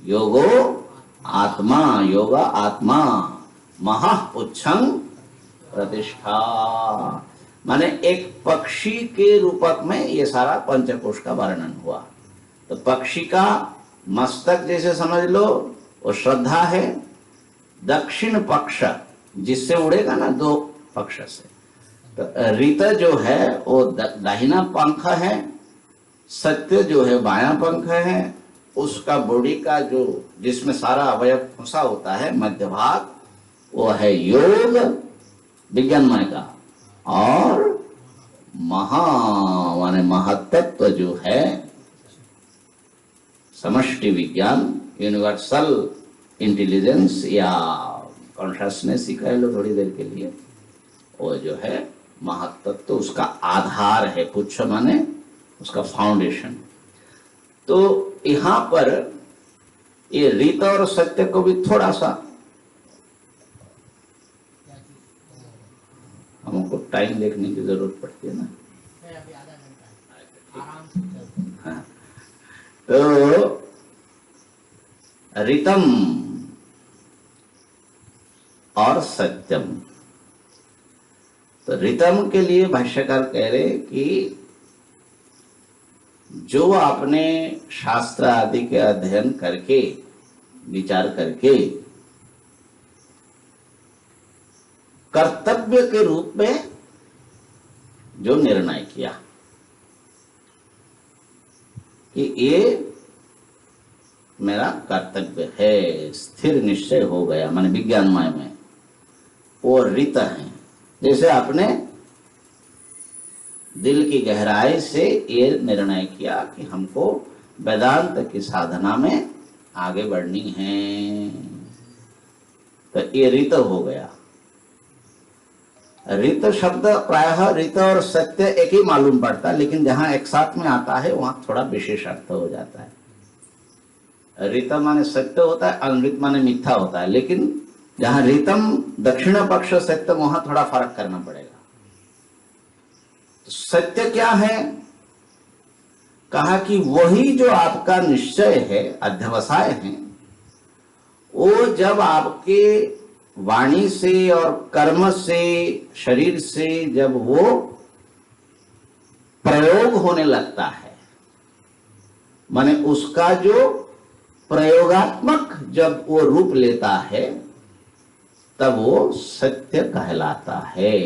[SPEAKER 1] योगो आत्मा, योग आत्मा, महः पुच्छं प्रतिष्ठा। माने एक पक्षी के रूपक में ये सारा पंचकोश का वर्णन हुआ। तो पक्षी का मस्तक जैसे समझ लो वो श्रद्धा है, दक्षिण पक्ष जिससे उड़ेगा ना 2 पक्ष से, तो ऋत जो है वो दाहिना पंख है, सत्य जो है बायां पंख है, उसका बॉडी का जो जिसमें सारा अवयव फंसा होता है मध्य भाग, वो है योग विज्ञानमय का, और महा माने महत्त्व जो है समष्टि विज्ञान, यूनिवर्सल इंटेलिजेंस या कॉन्शसनेस ही कह लो थोड़ी देर के लिए, वो जो है महत्त्व तो उसका आधार है, पुच्छ माने उसका फाउंडेशन। तो यहां पर ये रीत और सत्य को भी थोड़ा सा, हमको टाइम देखने की जरूरत पड़ती है ना,
[SPEAKER 3] अभी आधा घंटा आराम से चलते।
[SPEAKER 1] हाँ। तो ऋतम और सत्यम, तो ऋतम के लिए भाष्यकार कह रहे कि जो आपने शास्त्र आदि के अध्ययन करके विचार करके कर्तव्य के रूप में जो निर्णय किया कि ये मेरा कर्तव्य है, स्थिर निश्चय हो गया, माने विज्ञानमय में वो ऋत है। जैसे आपने दिल की गहराई से ये निर्णय किया कि हमको वेदांत की साधना में आगे बढ़नी है, तो ये ऋत हो गया। ऋत शब्द प्रायः ऋत और सत्य एक ही मालूम पड़ता है, लेकिन जहां एक साथ में आता है वहां थोड़ा विशेष अर्थ हो जाता है। ऋत माने सत्य होता है, अनृत माने मिथ्या होता है, लेकिन जहां ऋतम दक्षिण पक्ष सत्य, वहां थोड़ा फर्क करना पड़ेगा। तो सत्य क्या है? कहा कि वही जो आपका निश्चय है, अध्यवसाय है, वो जब आपके वाणी से और कर्म से, शरीर से जब वो प्रयोग होने लगता है, माने उसका जो प्रयोगात्मक जब वो रूप लेता है, तब वो सत्य कहलाता है।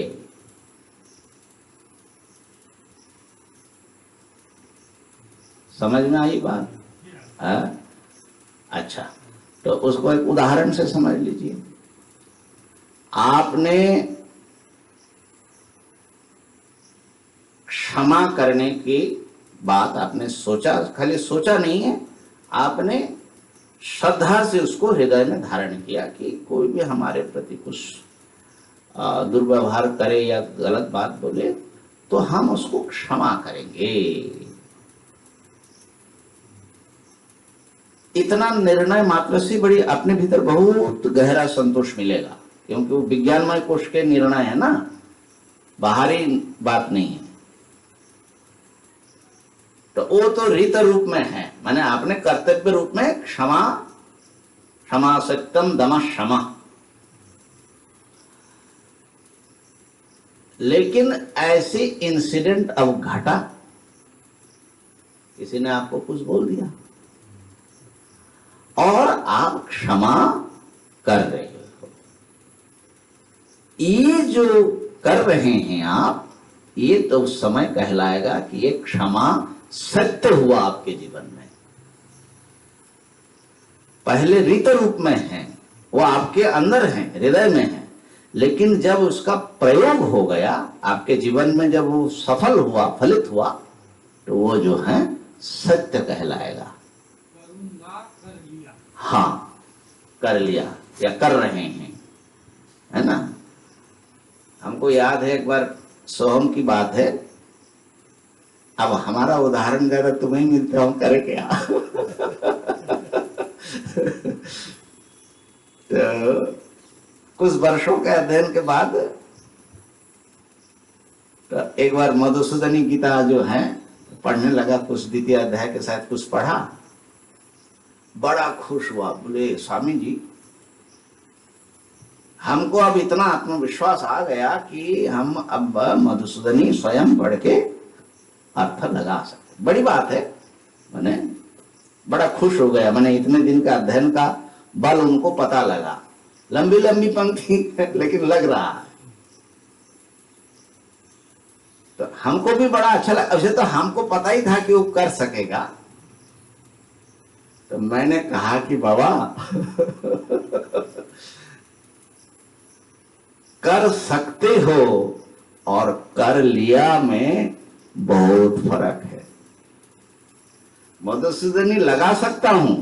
[SPEAKER 1] समझ में आई बात? अच्छा, तो उसको एक उदाहरण से समझ लीजिए। आपने क्षमा करने की बात आपने सोचा, खाली सोचा नहीं है, आपने श्रद्धा से उसको हृदय में धारण किया कि कोई भी हमारे प्रति कुछ दुर्व्यवहार करे या गलत बात बोले तो हम उसको क्षमा करेंगे। इतना निर्णय मात्र से बड़ी अपने भीतर बहुत गहरा संतोष मिलेगा, क्योंकि वो विज्ञानमय कोश के निर्णय है ना, बाहरी बात नहीं है। तो वो तो रीत रूप में है, माने आपने कर्तव्य रूप में क्षमा, क्षमा सत्यम दम क्षमा। लेकिन ऐसे इंसिडेंट अब घटा, किसी ने आपको कुछ बोल दिया और आप क्षमा कर रहे हो। ये जो कर रहे हैं आप, ये तो उस समय कहलाएगा कि ये क्षमा सत्य हुआ आपके जीवन में। पहले रीत रूप में है, वो आपके अंदर है, हृदय में है, लेकिन जब उसका प्रयोग हो गया आपके जीवन में, जब वो सफल हुआ, फलित हुआ, तो वो जो है सत्य कहलाएगा। हाँ, कर लिया या कर रहे हैं, है ना। हमको याद है एक बार सोहम की बात है, अब हमारा उदाहरण ज्यादा तुम्हें मिलते, हम करे क्या। तो कुछ वर्षों के अध्ययन के बाद तो एक बार मधुसूदनी गीता जो है पढ़ने लगा, कुछ द्वितीय अध्याय के साथ कुछ पढ़ा, बड़ा खुश हुआ। बोले स्वामी जी, हमको अब इतना आत्मविश्वास आ गया कि हम अब मधुसूदनी स्वयं पढ़ के अर्थ लगा सकते। बड़ी बात है, मैंने बड़ा खुश हो गया। मैंने इतने दिन का अध्ययन का बल उनको पता लगा, लंबी लंबी पंक्ति लेकिन लग रहा है। तो हमको भी बड़ा अच्छा लगा। वैसे तो हमको पता ही था कि वो कर सकेगा। तो मैंने कहा कि बाबा कर सकते हो और कर लिया में बहुत फर्क है। मधुसूदनी लगा सकता हूं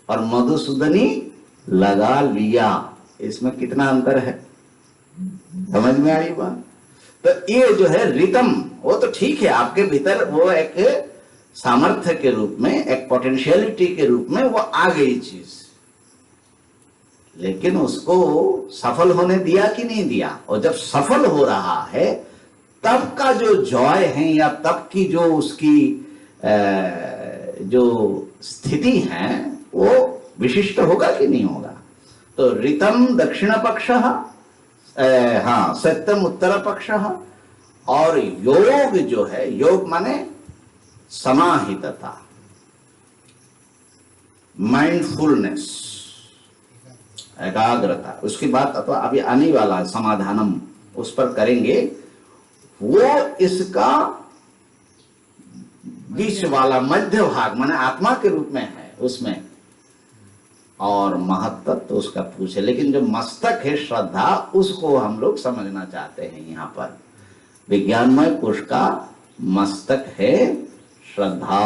[SPEAKER 1] और मधुसूदनी लगा लिया, इसमें कितना अंतर है, समझ में आई बात? तो ये जो है रितम, वो तो ठीक है, आपके भीतर वो एक सामर्थ्य के रूप में, एक पोटेंशियलिटी के रूप में वो आ गई चीज, लेकिन उसको सफल होने दिया कि नहीं दिया? और जब सफल हो रहा है तब का जो जॉय है या तब की जो उसकी जो स्थिति है वो विशिष्ट होगा कि नहीं होगा? तो ऋतम दक्षिण पक्ष, हाँ सत्यम उत्तर पक्ष, और योग जो है, योग माने समाहितता, माइंडफुलनेस, एकाग्रता, उसकी बात अथवा अभी आने वाला समाधानम उस पर करेंगे, वो इसका बीच वाला मध्य भाग माने आत्मा के रूप में है उसमें, और महत्व तो उसका पूछे, लेकिन जो मस्तक है श्रद्धा, उसको हम लोग समझना चाहते हैं। यहाँ पर विज्ञानमय पुरुष का मस्तक है श्रद्धा,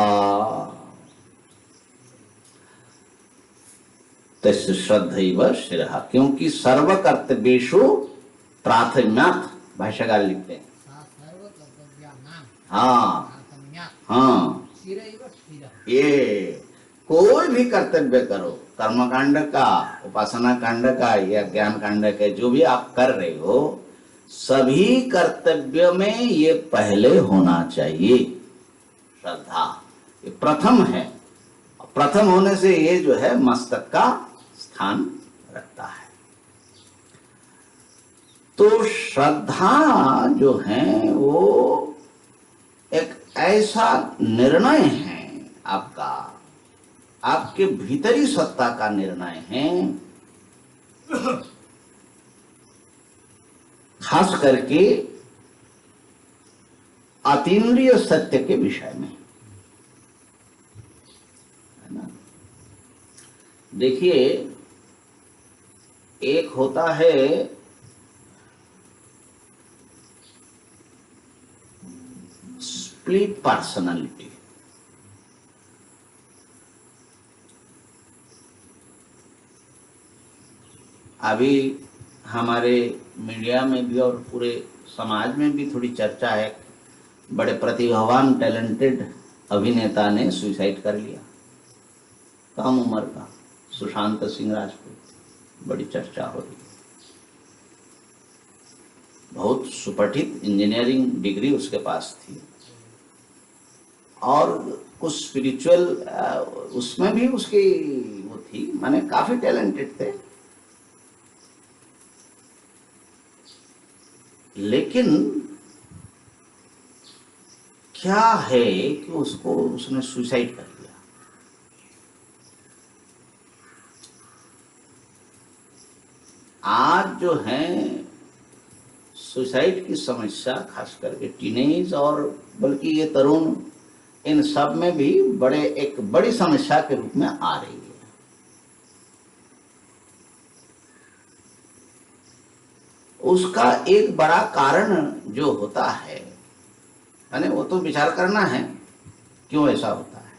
[SPEAKER 1] तस्य श्रद्धैव शिरः, क्योंकि सर्व कर्तव्येषु प्राथम्यात्, भाष्यकार लिखते हैं।
[SPEAKER 3] सर्व कर्तव्यानां
[SPEAKER 1] हाँ
[SPEAKER 3] प्राथम्यात्
[SPEAKER 1] हाँ,
[SPEAKER 3] शिरैव स्थिरः।
[SPEAKER 1] ये कोई भी कर्तव्य करो, कर्मकांड का, उपासना कांड का या ज्ञान कांड का, जो भी आप कर रहे हो, सभी कर्तव्य में ये पहले होना चाहिए श्रद्धा, ये प्रथम है। प्रथम होने से ये जो है मस्तक का स्थान रखता है। तो श्रद्धा जो है वो एक ऐसा निर्णय है आपका, आपके भीतरी सत्ता का निर्णय है, खास करके अतीन्द्रिय सत्य के विषय में, है ना? देखिए, एक होता है स्प्लिट पर्सनालिटी, अभी हमारे मीडिया में भी और पूरे समाज में भी थोड़ी चर्चा है, बड़े प्रतिभावान टैलेंटेड अभिनेता ने सुसाइड कर लिया, कम उम्र का, सुशांत सिंह राजपूत, बड़ी चर्चा हो रही है। बहुत सुपठित इंजीनियरिंग डिग्री उसके पास थी और कुछ स्पिरिचुअल उसमें भी उसकी वो थी, माने काफी टैलेंटेड थे, लेकिन क्या है कि उसको उसने सुसाइड कर लिया। आज जो है सुसाइड की समस्या खास करके टीनेज और बल्कि ये तरुण, इन सब में भी एक बड़ी समस्या के रूप में आ रही है। उसका एक बड़ा कारण जो होता है, यानी वो तो विचार करना है क्यों ऐसा होता है।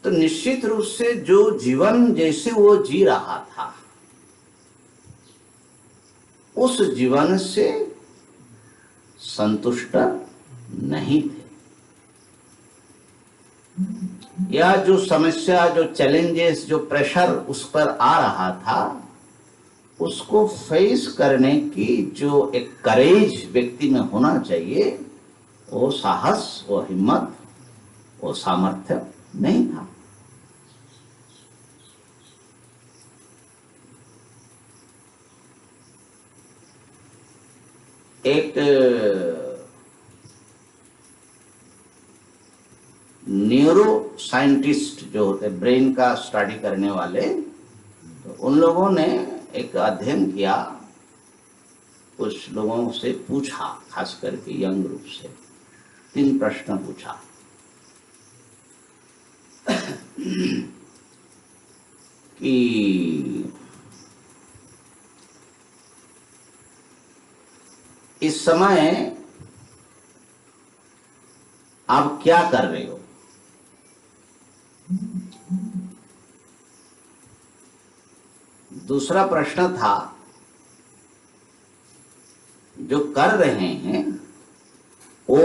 [SPEAKER 1] तो निश्चित रूप से जो जीवन जैसे वो जी रहा था, उस जीवन से संतुष्ट नहीं थे, या जो समस्या, जो चैलेंजेस, जो प्रेशर उस पर आ रहा था, उसको फेस करने की जो एक करेज व्यक्ति में होना चाहिए, वो साहस, वो हिम्मत, वो सामर्थ्य नहीं था। एक न्यूरो साइंटिस्ट जो होते, ब्रेन का स्टडी करने वाले, तो उन लोगों ने एक अध्ययन किया, कुछ लोगों से पूछा, खास करके यंग ग्रुप से 3 प्रश्न पूछा कि इस समय आप क्या कर रहे हो? दूसरा प्रश्न था, जो कर रहे हैं वो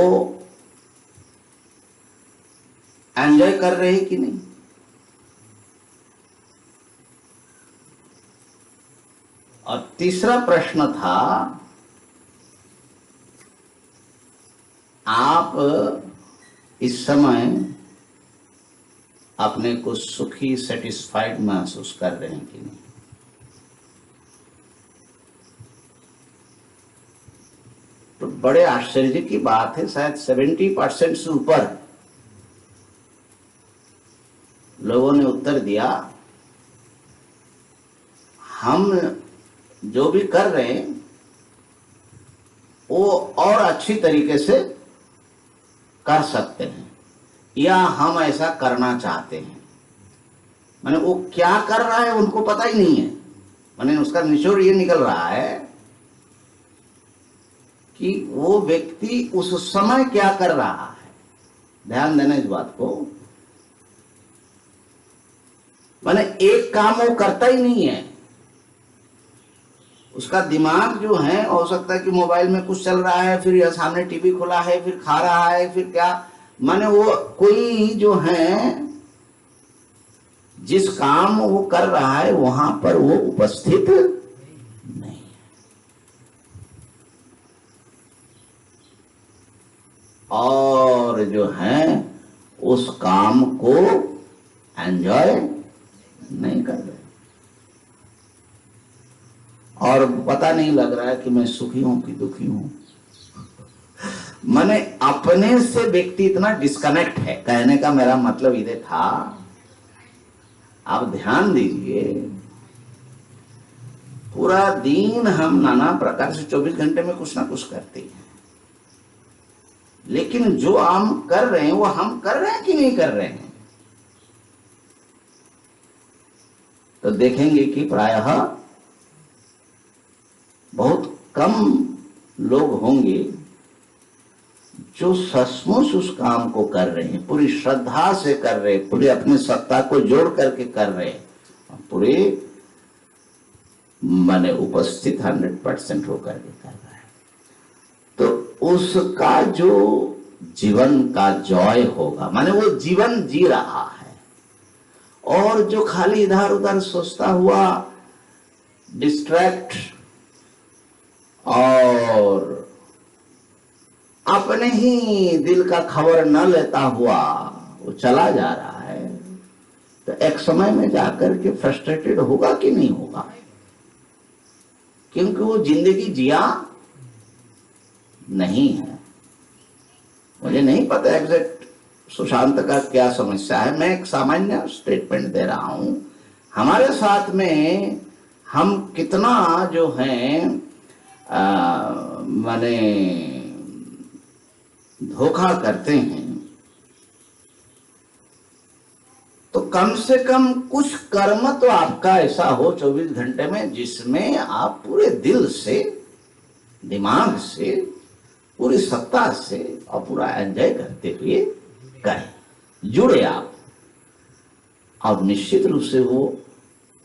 [SPEAKER 1] एंजॉय कर रहे हैं कि नहीं? और तीसरा प्रश्न था, आप इस समय अपने को सुखी, सेटिस्फाइड महसूस कर रहे हैं कि नहीं? तो बड़े आश्चर्य की बात है, शायद 70% से ऊपर लोगों ने उत्तर दिया, हम जो भी कर रहे हैं वो और अच्छी तरीके से कर सकते हैं, या हम ऐसा करना चाहते हैं। माने वो क्या कर रहा है उनको पता ही नहीं है। माने उसका निचोड़ ये निकल रहा है कि वो व्यक्ति उस समय क्या कर रहा है। ध्यान देना इस बात को। माने एक काम वो करता ही नहीं है, उसका दिमाग जो है, हो सकता है कि मोबाइल में कुछ चल रहा है, फिर यह सामने टीवी खुला है, फिर खा रहा है, फिर क्या, माने वो कोई जो है जिस काम वो कर रहा है वहां पर वो उपस्थित नहीं है। और जो है उस काम को एंजॉय नहीं कर रहे, और पता नहीं लग रहा है कि मैं सुखी हूं कि दुखी हूं। माने अपने से व्यक्ति इतना डिस्कनेक्ट है। कहने का मेरा मतलब ये था, आप ध्यान दीजिए, पूरा दिन हम नाना प्रकार से 24 घंटे में कुछ ना कुछ करते हैं, लेकिन जो हम कर रहे हैं वो हम कर रहे हैं कि नहीं कर रहे हैं? तो देखेंगे कि प्रायः बहुत कम लोग होंगे जो सचमुच उस काम को कर रहे हैं, पूरी श्रद्धा से कर रहे हैं, पूरी अपनी सत्ता को जोड़ करके कर रहे हैं, पूरे माने उपस्थित 100% होकर के कर रहा है। तो उसका जो जीवन का जॉय होगा, माने वो जीवन जी रहा है। और जो खाली इधर उधर सोचता हुआ, डिस्ट्रैक्ट और अपने ही दिल का खबर न लेता हुआ वो चला जा रहा है, तो एक समय में जाकर के फ्रस्ट्रेटेड होगा कि नहीं होगा? क्योंकि वो जिंदगी जिया नहीं है। मुझे नहीं पता एग्जैक्ट सुशांत का क्या समस्या है, मैं एक सामान्य स्टेटमेंट दे रहा हूं। हमारे साथ में हम कितना जो है माने धोखा करते हैं, तो कम से कम कुछ कर्म तो आपका ऐसा हो 24 घंटे में जिसमें आप पूरे दिल से, दिमाग से, पूरी सत्ता से और पूरा एंजॉय करते हुए करें, जुड़े आप। और निश्चित रूप से वो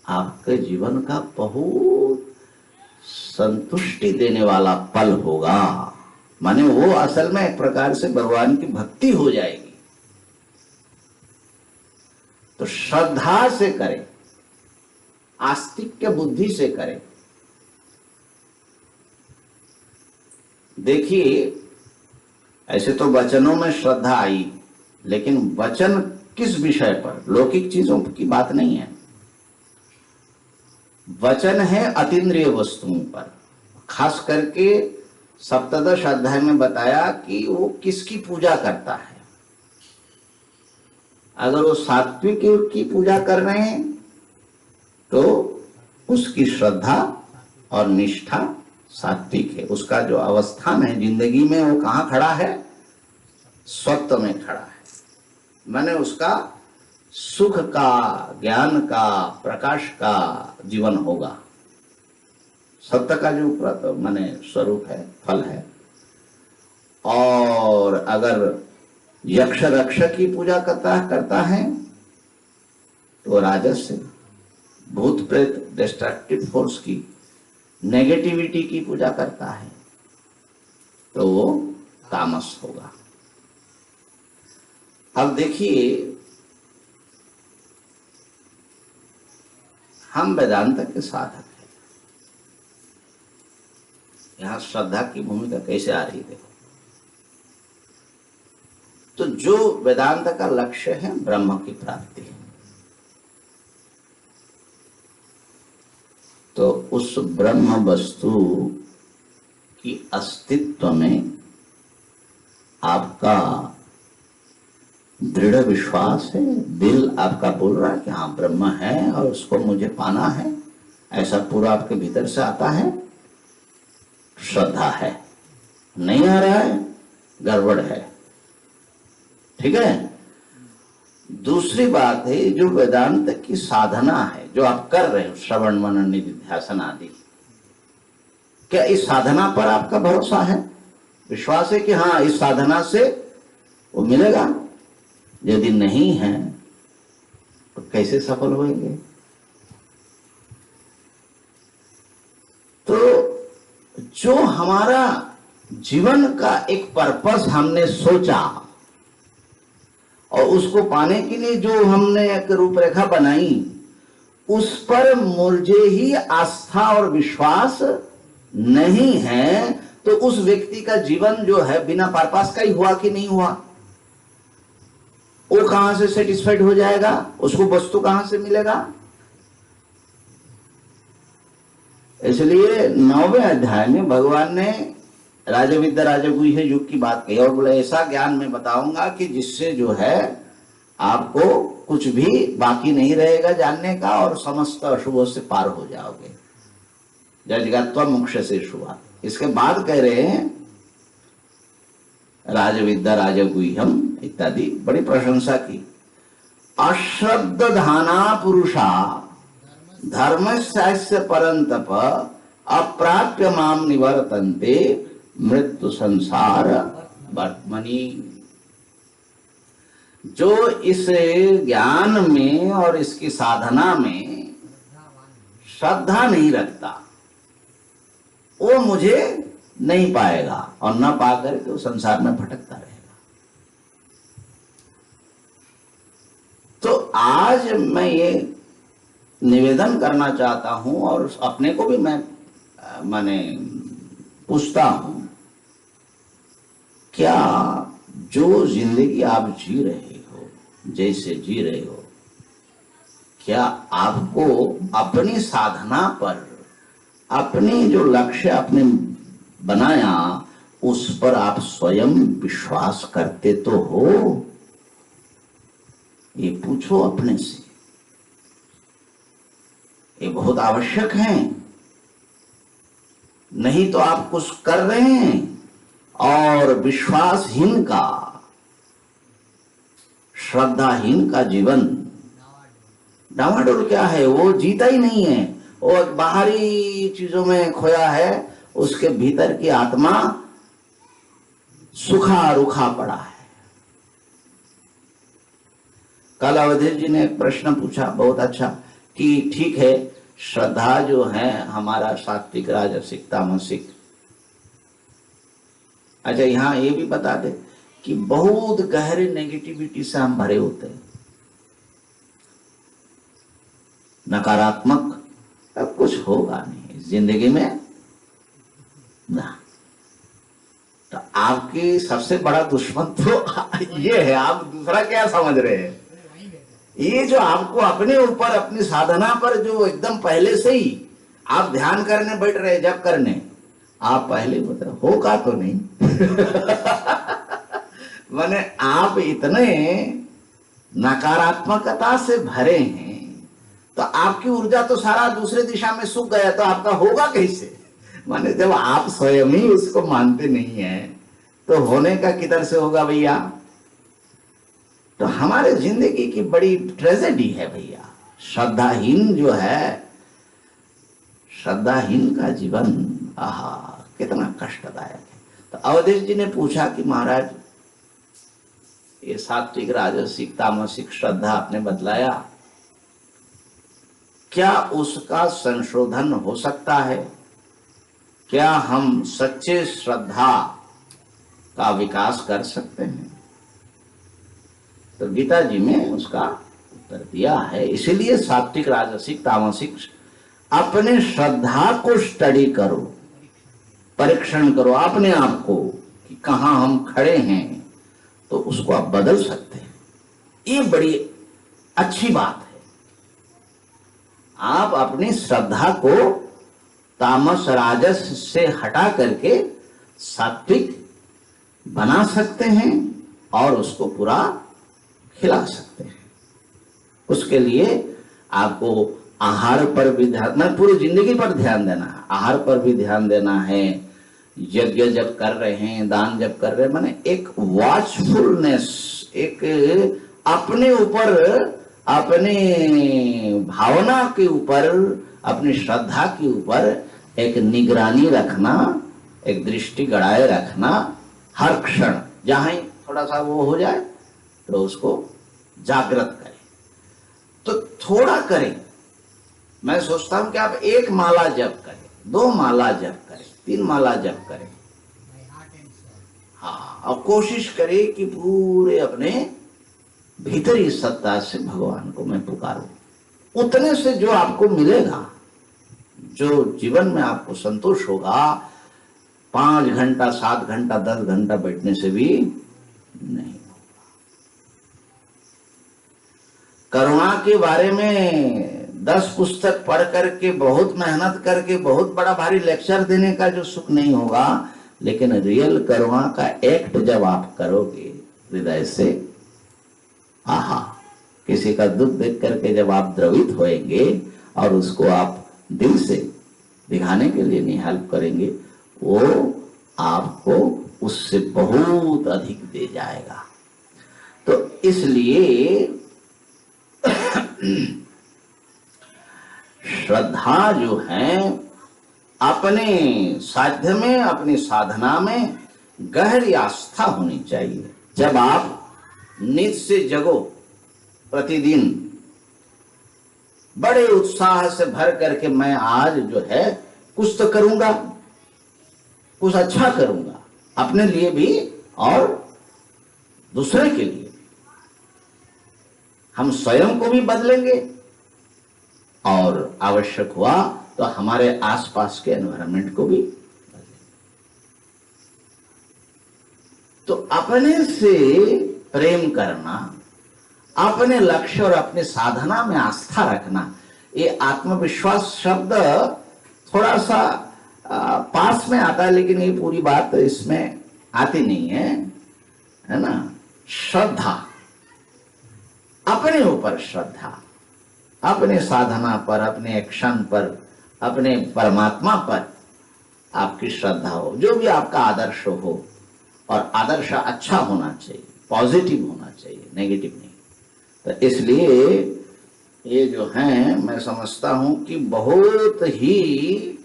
[SPEAKER 1] आपके जीवन का बहुत संतुष्टि देने वाला पल होगा। माने वो असल में एक प्रकार से भगवान की भक्ति हो जाएगी। तो श्रद्धा से करें, आस्तिक बुद्धि से करें। देखिए, ऐसे तो वचनों में श्रद्धा आई, लेकिन वचन किस विषय पर? लौकिक चीजों की बात नहीं है। वचन है अतीन्द्रिय वस्तुओं पर। खास करके सप्तदश अध्याय में बताया कि वो किसकी पूजा करता है। अगर वो सात्विक की पूजा कर रहे हैं तो उसकी श्रद्धा और निष्ठा सात्विक है। उसका जो अवस्थान है जिंदगी में वो कहाँ खड़ा है? सत्व में खड़ा है। माने उसका सुख का, ज्ञान का, प्रकाश का जीवन होगा। सत्य का जो माने स्वरूप है, फल है। और अगर यक्ष रक्षक की पूजा करता है तो राजस से, भूत प्रेत डिस्ट्रक्टिव फोर्स की, नेगेटिविटी की पूजा करता है तो वो तामस होगा। अब देखिए, हम वेदांत के साधक हैं। यहां श्रद्धा की भूमिका कैसे आ रही देखो। तो जो वेदांत का लक्ष्य है ब्रह्म की प्राप्ति, तो उस ब्रह्म वस्तु की अस्तित्व में आपका दृढ़ विश्वास है, दिल आपका बोल रहा है कि हाँ ब्रह्म है और उसको मुझे पाना है, ऐसा पूरा आपके भीतर से आता है, श्रद्धा है। नहीं आ रहा है, गड़बड़ है। ठीक है। दूसरी बात है, जो वेदांत की साधना है जो आप कर रहे हो, श्रवण मनन निधिध्यासन आदि, क्या इस साधना पर आपका भरोसा है, विश्वास है कि हाँ इस साधना से वो मिलेगा? यदि नहीं है तो कैसे सफल होंगे? तो जो हमारा जीवन का एक पर्पस हमने सोचा और उसको पाने के लिए जो हमने एक रूपरेखा बनाई, उस पर मुझे ही आस्था और विश्वास नहीं है, तो उस व्यक्ति का जीवन जो है बिना पर्पस का ही हुआ कि नहीं हुआ? वो कहां से सेटिस्फाइड हो जाएगा? उसको वस्तु कहां से मिलेगा? इसलिए 9वें अध्याय में भगवान ने राजविद्या राजगुह्य युग की बात कही और बोले ऐसा ज्ञान मैं बताऊंगा कि जिससे जो है आपको कुछ भी बाकी नहीं रहेगा जानने का और समस्त अशुभों से पार हो जाओगे। जजगत्वा मोक्ष से शुभा। इसके बाद कह रहे हैं राजविद्या राजगुह्यम इत्यादि, बड़ी प्रशंसा की। अश्रद्ध धाना पुरुषा धर्मस्य परंतप अप्राप्य माम निवर्तन्ते मृत्यु संसार वर्तमनि। जो इस ज्ञान में और इसकी साधना में श्रद्धा नहीं रखता वो मुझे नहीं पाएगा और न पाकर के संसार में भटकता रहेगा। तो आज मैं ये निवेदन करना चाहता हूं और अपने को भी मैं माने पूछता हूं, क्या जो जिंदगी आप जी रहे हो, जैसे जी रहे हो, क्या आपको अपनी साधना पर, अपनी जो लक्ष्य आपने बनाया उस पर आप स्वयं विश्वास करते तो हो? ये पूछो अपने से, ये बहुत आवश्यक है। नहीं तो आप कुछ कर रहे हैं और विश्वासहीन का, श्रद्धाहीन का जीवन डामाडोल क्या है, वो जीता ही नहीं है, वो बाहरी चीजों में खोया है, उसके भीतर की आत्मा सुखा रुखा पड़ा है। कल अवधेश जी ने एक प्रश्न पूछा बहुत अच्छा कि ठीक है श्रद्धा जो है हमारा सात्विक राजसिक तामसिक, अच्छा यहां ये भी बता दे कि बहुत गहरे नेगेटिविटी से हम भरे होते हैं, नकारात्मक। अब कुछ होगा नहीं जिंदगी में ना, तो आपकी सबसे बड़ा दुश्मन तो ये है, आप दूसरा क्या समझ रहे हैं? ये जो आपको अपने ऊपर अपनी साधना पर जो एकदम पहले से ही आप ध्यान करने बैठ रहे, जब करने आप पहले बता होगा तो नहीं माने आप इतने नकारात्मकता से भरे हैं तो आपकी ऊर्जा तो सारा दूसरे दिशा में सूख गया, तो आपका होगा कैसे? माने जब आप स्वयं ही उसको मानते नहीं है तो होने का किधर से होगा भैया? तो हमारे जिंदगी की बड़ी ट्रेजेडी है भैया, श्रद्धाहीन जो है, श्रद्धाहीन का जीवन आहा कितना कष्टदायक है। तो अवधेश जी ने पूछा कि महाराज ये सात्विक राजसिक तामसिक श्रद्धा आपने बतलाया, क्या उसका संशोधन हो सकता है? क्या हम सच्चे श्रद्धा का विकास कर सकते हैं? तो गीता जी में उसका उत्तर दिया है। इसीलिए सात्विक राजसिक तामसिक अपने श्रद्धा को स्टडी करो, परीक्षण करो अपने आप को कि कहां हम खड़े हैं, तो उसको आप बदल सकते हैं। ये बड़ी अच्छी बात है। आप अपनी श्रद्धा को तामस राजस से हटा करके सात्विक बना सकते हैं और उसको पूरा खिला सकते हैं। उसके लिए आपको आहार पर भी ध्यान, मैं पूरी जिंदगी पर ध्यान देना है, आहार पर भी ध्यान देना है। यज्ञ जब कर रहे हैं, दान जब कर रहे हैं, माने एक वॉचफुलनेस, एक अपने ऊपर, अपने भावना के ऊपर, अपनी श्रद्धा के ऊपर एक निगरानी रखना, एक दृष्टि गड़ाए रखना। हर क्षण जहां ही थोड़ा सा वो हो जाए तो उसको जागृत करें। तो थोड़ा करें। मैं सोचता हूं कि आप 1 माला जप करें, 2 माला जप करें, 3 माला जप करें। हाँ, और कोशिश करें कि पूरे अपने भीतरी सत्ता से भगवान को मैं पुकारूं। उतने से जो आपको मिलेगा, जो जीवन में आपको संतोष होगा, 5 घंटा 7 घंटा 10 घंटा बैठने से भी नहीं होगा। करुणा के बारे में 10 पुस्तक पढ़ करके, बहुत मेहनत करके, बहुत बड़ा भारी लेक्चर देने का जो सुख नहीं होगा, लेकिन रियल करुणा का एक्ट जब आप करोगे हृदय से, आहा, किसी का दुख देख करके जब आप द्रवित होएंगे और उसको आप दिल से दिखाने के लिए नहीं हेल्प करेंगे, वो आपको उससे बहुत अधिक दे जाएगा। तो इसलिए श्रद्धा जो है अपने साध्य में, अपनी साधना में गहरी आस्था होनी चाहिए। जब आप नित से जगो, प्रतिदिन बड़े उत्साह से भर करके मैं आज जो है कुछ तो करूंगा, कुछ अच्छा करूंगा, अपने लिए भी और दूसरे के लिए। हम स्वयं को भी बदलेंगे और आवश्यक हुआ तो हमारे आसपास के एनवायरनमेंट को भी बदलेंगे। तो अपने से प्रेम करना, अपने लक्ष्य और अपने साधना में आस्था रखना, ये आत्मविश्वास शब्द थोड़ा सा पास में आता है, लेकिन ये पूरी बात इसमें आती नहीं है ना। श्रद्धा, अपने ऊपर श्रद्धा, अपने साधना पर, अपने एक्शन पर, अपने परमात्मा पर आपकी श्रद्धा हो। जो भी आपका आदर्श हो, और आदर्श अच्छा होना चाहिए, पॉजिटिव होना चाहिए, नेगेटिव नहीं। तो इसलिए ये जो है, मैं समझता हूं कि बहुत ही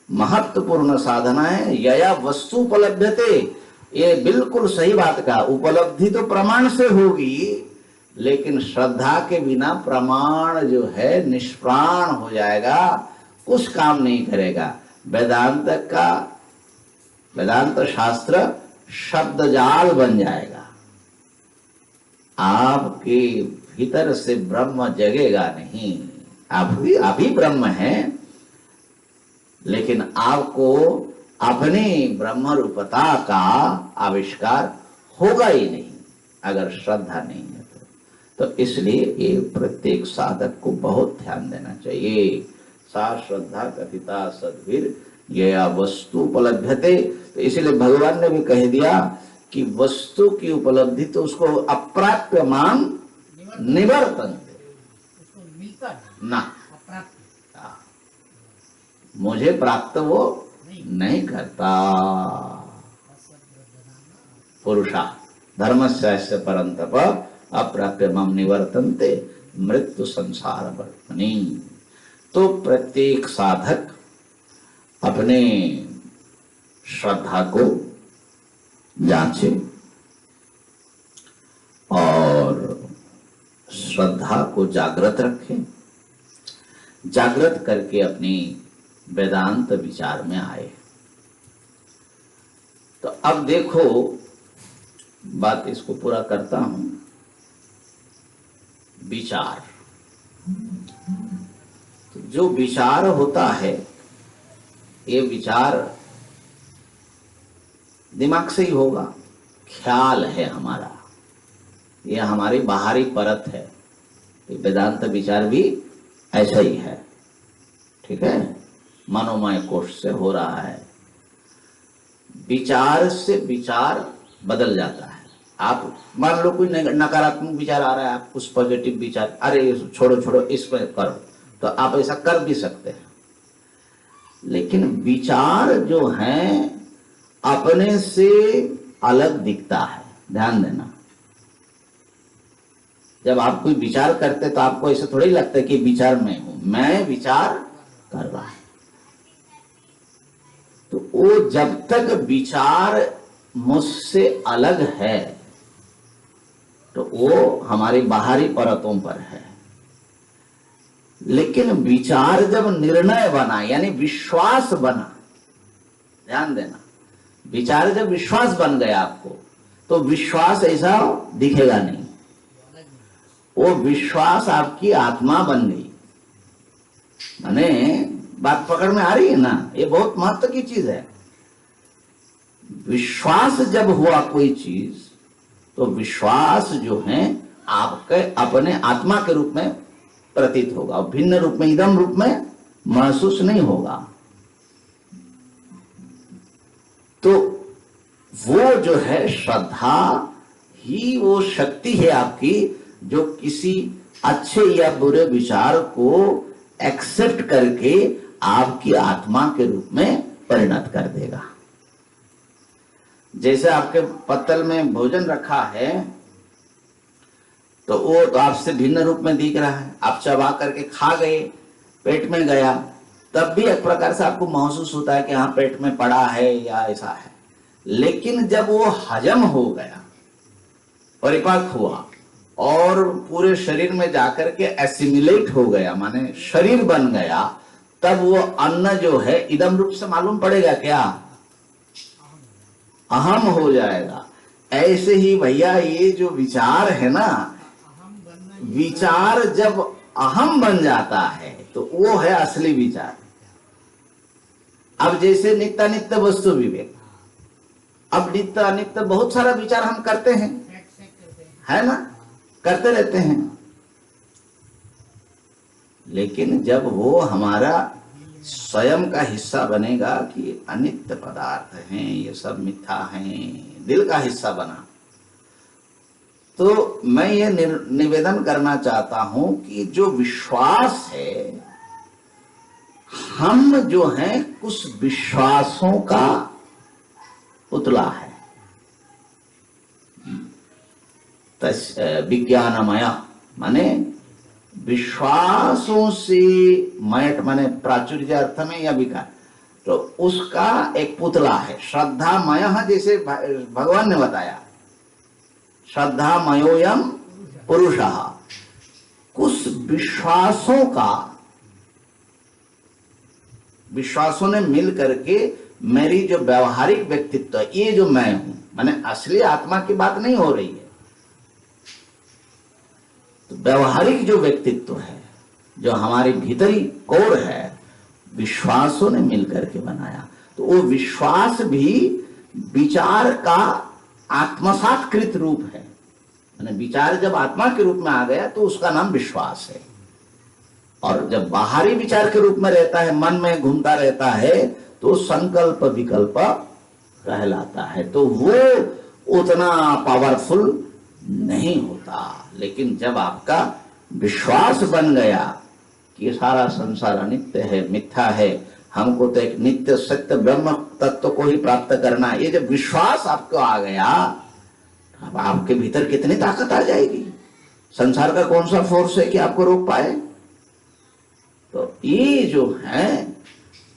[SPEAKER 1] महत्वपूर्ण साधना है। यया वस्तु उपलब्धते, ये बिल्कुल सही बात का। उपलब्धि तो प्रमाण से होगी, लेकिन श्रद्धा के बिना प्रमाण जो है निष्प्राण हो जाएगा, कुछ काम नहीं करेगा। वेदांत शास्त्र शब्द जाल बन जाएगा। आपके भीतर से ब्रह्म जगेगा नहीं। आप ही ब्रह्म हैं, लेकिन आपको अपनी ब्रह्म रूपता का आविष्कार होगा ही नहीं अगर श्रद्धा नहीं है तो इसलिए ये प्रत्येक साधक को बहुत ध्यान देना चाहिए। सा श्रद्धा कथिता सद्भिर यया वस्तु उपलब्धते। तो इसलिए भगवान ने भी कह दिया कि वस्तु की उपलब्धि तो उसको अप्राप्य मान निवर्तन,
[SPEAKER 3] उसको मिलता
[SPEAKER 1] ना,
[SPEAKER 3] अप्राप्त।
[SPEAKER 1] मुझे प्राप्त वो नहीं करता। पुरुषा धर्मस्य परंतप अप्राप्य मम निवर्तन्ते मृत्यु संसार वर्तनी। तो प्रत्येक साधक अपने श्रद्धा को जांचे और श्रद्धा को जागृत रखें, जागृत करके अपनी वेदांत विचार में आए। तो अब देखो, बात इसको पूरा करता हूं। विचार, तो जो विचार होता है, ये विचार दिमाग से ही होगा, ख्याल है हमारा, ये हमारी बाहरी परत है। वेदांत विचार भी ऐसा ही है, ठीक है, मनोमय कोश से हो रहा है। विचार से विचार बदल जाता है। आप मान लो कोई नकारात्मक विचार आ रहा है, आप कुछ पॉजिटिव विचार, अरे छोड़ो छोड़ो इसमें करो, तो आप ऐसा कर भी सकते हैं। लेकिन विचार जो है अपने से अलग दिखता है, ध्यान देना। जब आप कोई विचार करते तो आपको ऐसा थोड़ी लगता है कि विचार मैं हूं, मैं विचार कर रहा हूं। तो वो जब तक विचार मुझसे अलग है तो वो हमारी बाहरी परतों पर है। लेकिन विचार जब निर्णय बना, यानी विश्वास बना, ध्यान देना, विचार जब विश्वास बन गया आपको, तो विश्वास ऐसा दिखेगा नहीं, वो विश्वास आपकी आत्मा बन गई। माने बात पकड़ में आ रही है ना? ये बहुत महत्व की चीज है। विश्वास जब हुआ कोई चीज, तो विश्वास जो है आपके अपने आत्मा के रूप में प्रतीत होगा, भिन्न रूप में, इदम रूप में महसूस नहीं होगा। तो वो जो है श्रद्धा ही वो शक्ति है आपकी, जो किसी अच्छे या बुरे विचार को एक्सेप्ट करके आपकी आत्मा के रूप में परिणत कर देगा। जैसे आपके पत्तल में भोजन रखा है, तो वो तो आपसे भिन्न रूप में दिख रहा है, आप चबा करके खा गए, पेट में गया, तब भी एक प्रकार से आपको महसूस होता है कि हाँ पेट में पड़ा है या ऐसा है। लेकिन जब वो हजम हो गया, परिपाक हुआ और पूरे शरीर में जाकर के एसिमिलेट हो गया, माने शरीर बन गया, तब वो अन्न जो है इदम रूप से मालूम पड़ेगा क्या? अहम हो जाएगा। ऐसे ही भैया ये जो विचार है ना, विचार जब अहम बन जाता है तो वो है असली विचार। अब जैसे नित्य अनित्य वस्तु विवेक, अब नित्य अनित्य बहुत सारा विचार हम करते हैं, है ना, करते रहते हैं। लेकिन जब वो हमारा स्वयं का हिस्सा बनेगा कि अनित्य पदार्थ हैं, ये सब मिथ्या हैं, दिल का हिस्सा बना, तो मैं ये निवेदन करना चाहता हूं कि जो विश्वास है, हम जो हैं कुछ विश्वासों का पुतला है, विज्ञानमय माने विश्वासों से मयट, माने प्राचुर्य अर्थ में या विकार, तो उसका एक पुतला है। श्रद्धामय, जैसे भगवान ने बताया, श्रद्धामयोयम पुरुषः, कुछ विश्वासों का, विश्वासों ने मिल करके मेरी जो व्यवहारिक व्यक्तित्व, ये जो मैं हूं, माने असली आत्मा की बात नहीं हो रही है, तो व्यवहारिक जो व्यक्तित्व है, जो हमारी भीतरी कोर है, विश्वासों ने मिलकर के बनाया। तो वो विश्वास भी विचार का आत्मसात्कृत रूप है। यानी विचार जब आत्मा के रूप में आ गया तो उसका नाम विश्वास है। और जब बाहरी विचार के रूप में रहता है, मन में घूमता रहता है, तो संकल्प विकल्प कहलाता है। तो वो उतना पावरफुल नहीं होता। लेकिन जब आपका विश्वास बन गया कि सारा संसार अनित्य है, मिथ्या है, हमको तो एक नित्य सत्य ब्रह्म तत्व को ही प्राप्त करना, ये जब विश्वास आपको आ गया, अब आपके भीतर कितनी ताकत आ जाएगी। संसार का कौन सा फोर्स है कि आपको रोक पाए। तो ये जो है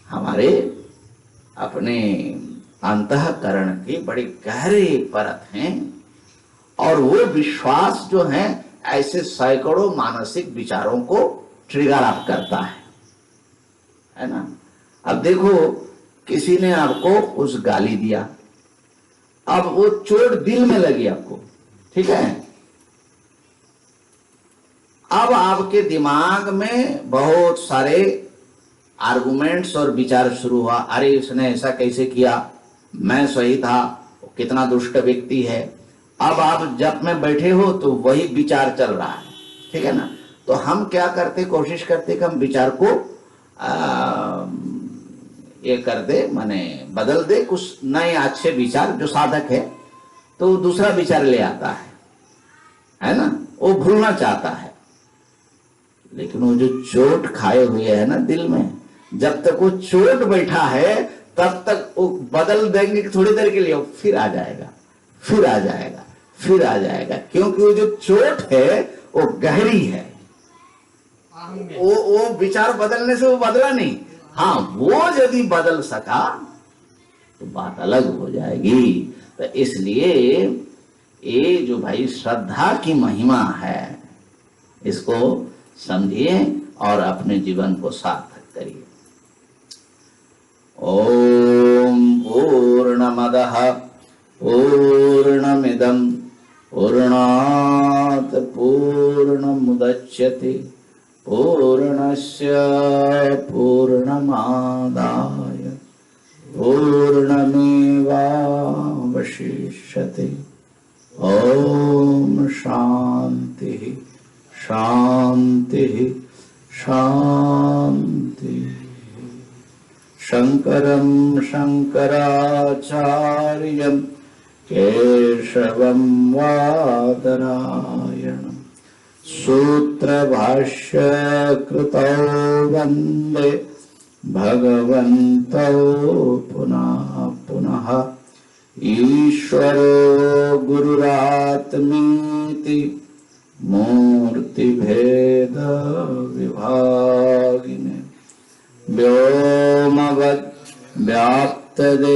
[SPEAKER 1] हमारे अपने अंतःकरण की बड़ी गहरे परत हैं, और वो विश्वास जो है ऐसे सैकड़ों मानसिक विचारों को ट्रिगर अप करता है ना। अब देखो, किसी ने आपको उस गाली दिया, अब वो चोट दिल में लगी आपको, ठीक है। अब आपके दिमाग में बहुत सारे आर्गुमेंट्स और विचार शुरू हुआ, अरे इसने ऐसा कैसे किया, मैं सही था, कितना दुष्ट व्यक्ति है। अब आप जब में बैठे हो तो वही विचार चल रहा है, ठीक है ना। तो हम क्या करते, कोशिश करते कि हम विचार को ये कर दे, माने बदल दे, कुछ नए अच्छे विचार, जो साधक है तो दूसरा विचार ले आता है ना, वो भूलना चाहता है। लेकिन वो जो चोट खाए हुए है ना दिल में, जब तक वो चोट बैठा है तब तक वो बदल देंगे थोड़ी देर के लिए, फिर आ जाएगा, फिर आ जाएगा, फिर आ जाएगा, क्योंकि वो जो चोट है वो गहरी है। वो विचार बदलने से वो बदला नहीं। हाँ, वो यदि बदल सका तो बात अलग हो जाएगी। तो इसलिए ये जो भाई श्रद्धा की महिमा है, इसको समझिए और अपने जीवन को सार्थक करिए। ओम पूर्णमदः पूर्णमिदं पूर्णात् पूर्णमुदच्यते पूर्णस्य पूर्णमादाय पूर्णमेवावशिष्यते। ओम शांति शांति शांति। शंकरं शंकराचार्यं केशवं वादरायणं सूत्रभाष्य कृतौ वन्दे भगवन्तौ पुनः पुनः। ईश्वरो गुरुरात्मीति मूर्तिभेद विभागिने व्योमवद् व्याप्तदेहाय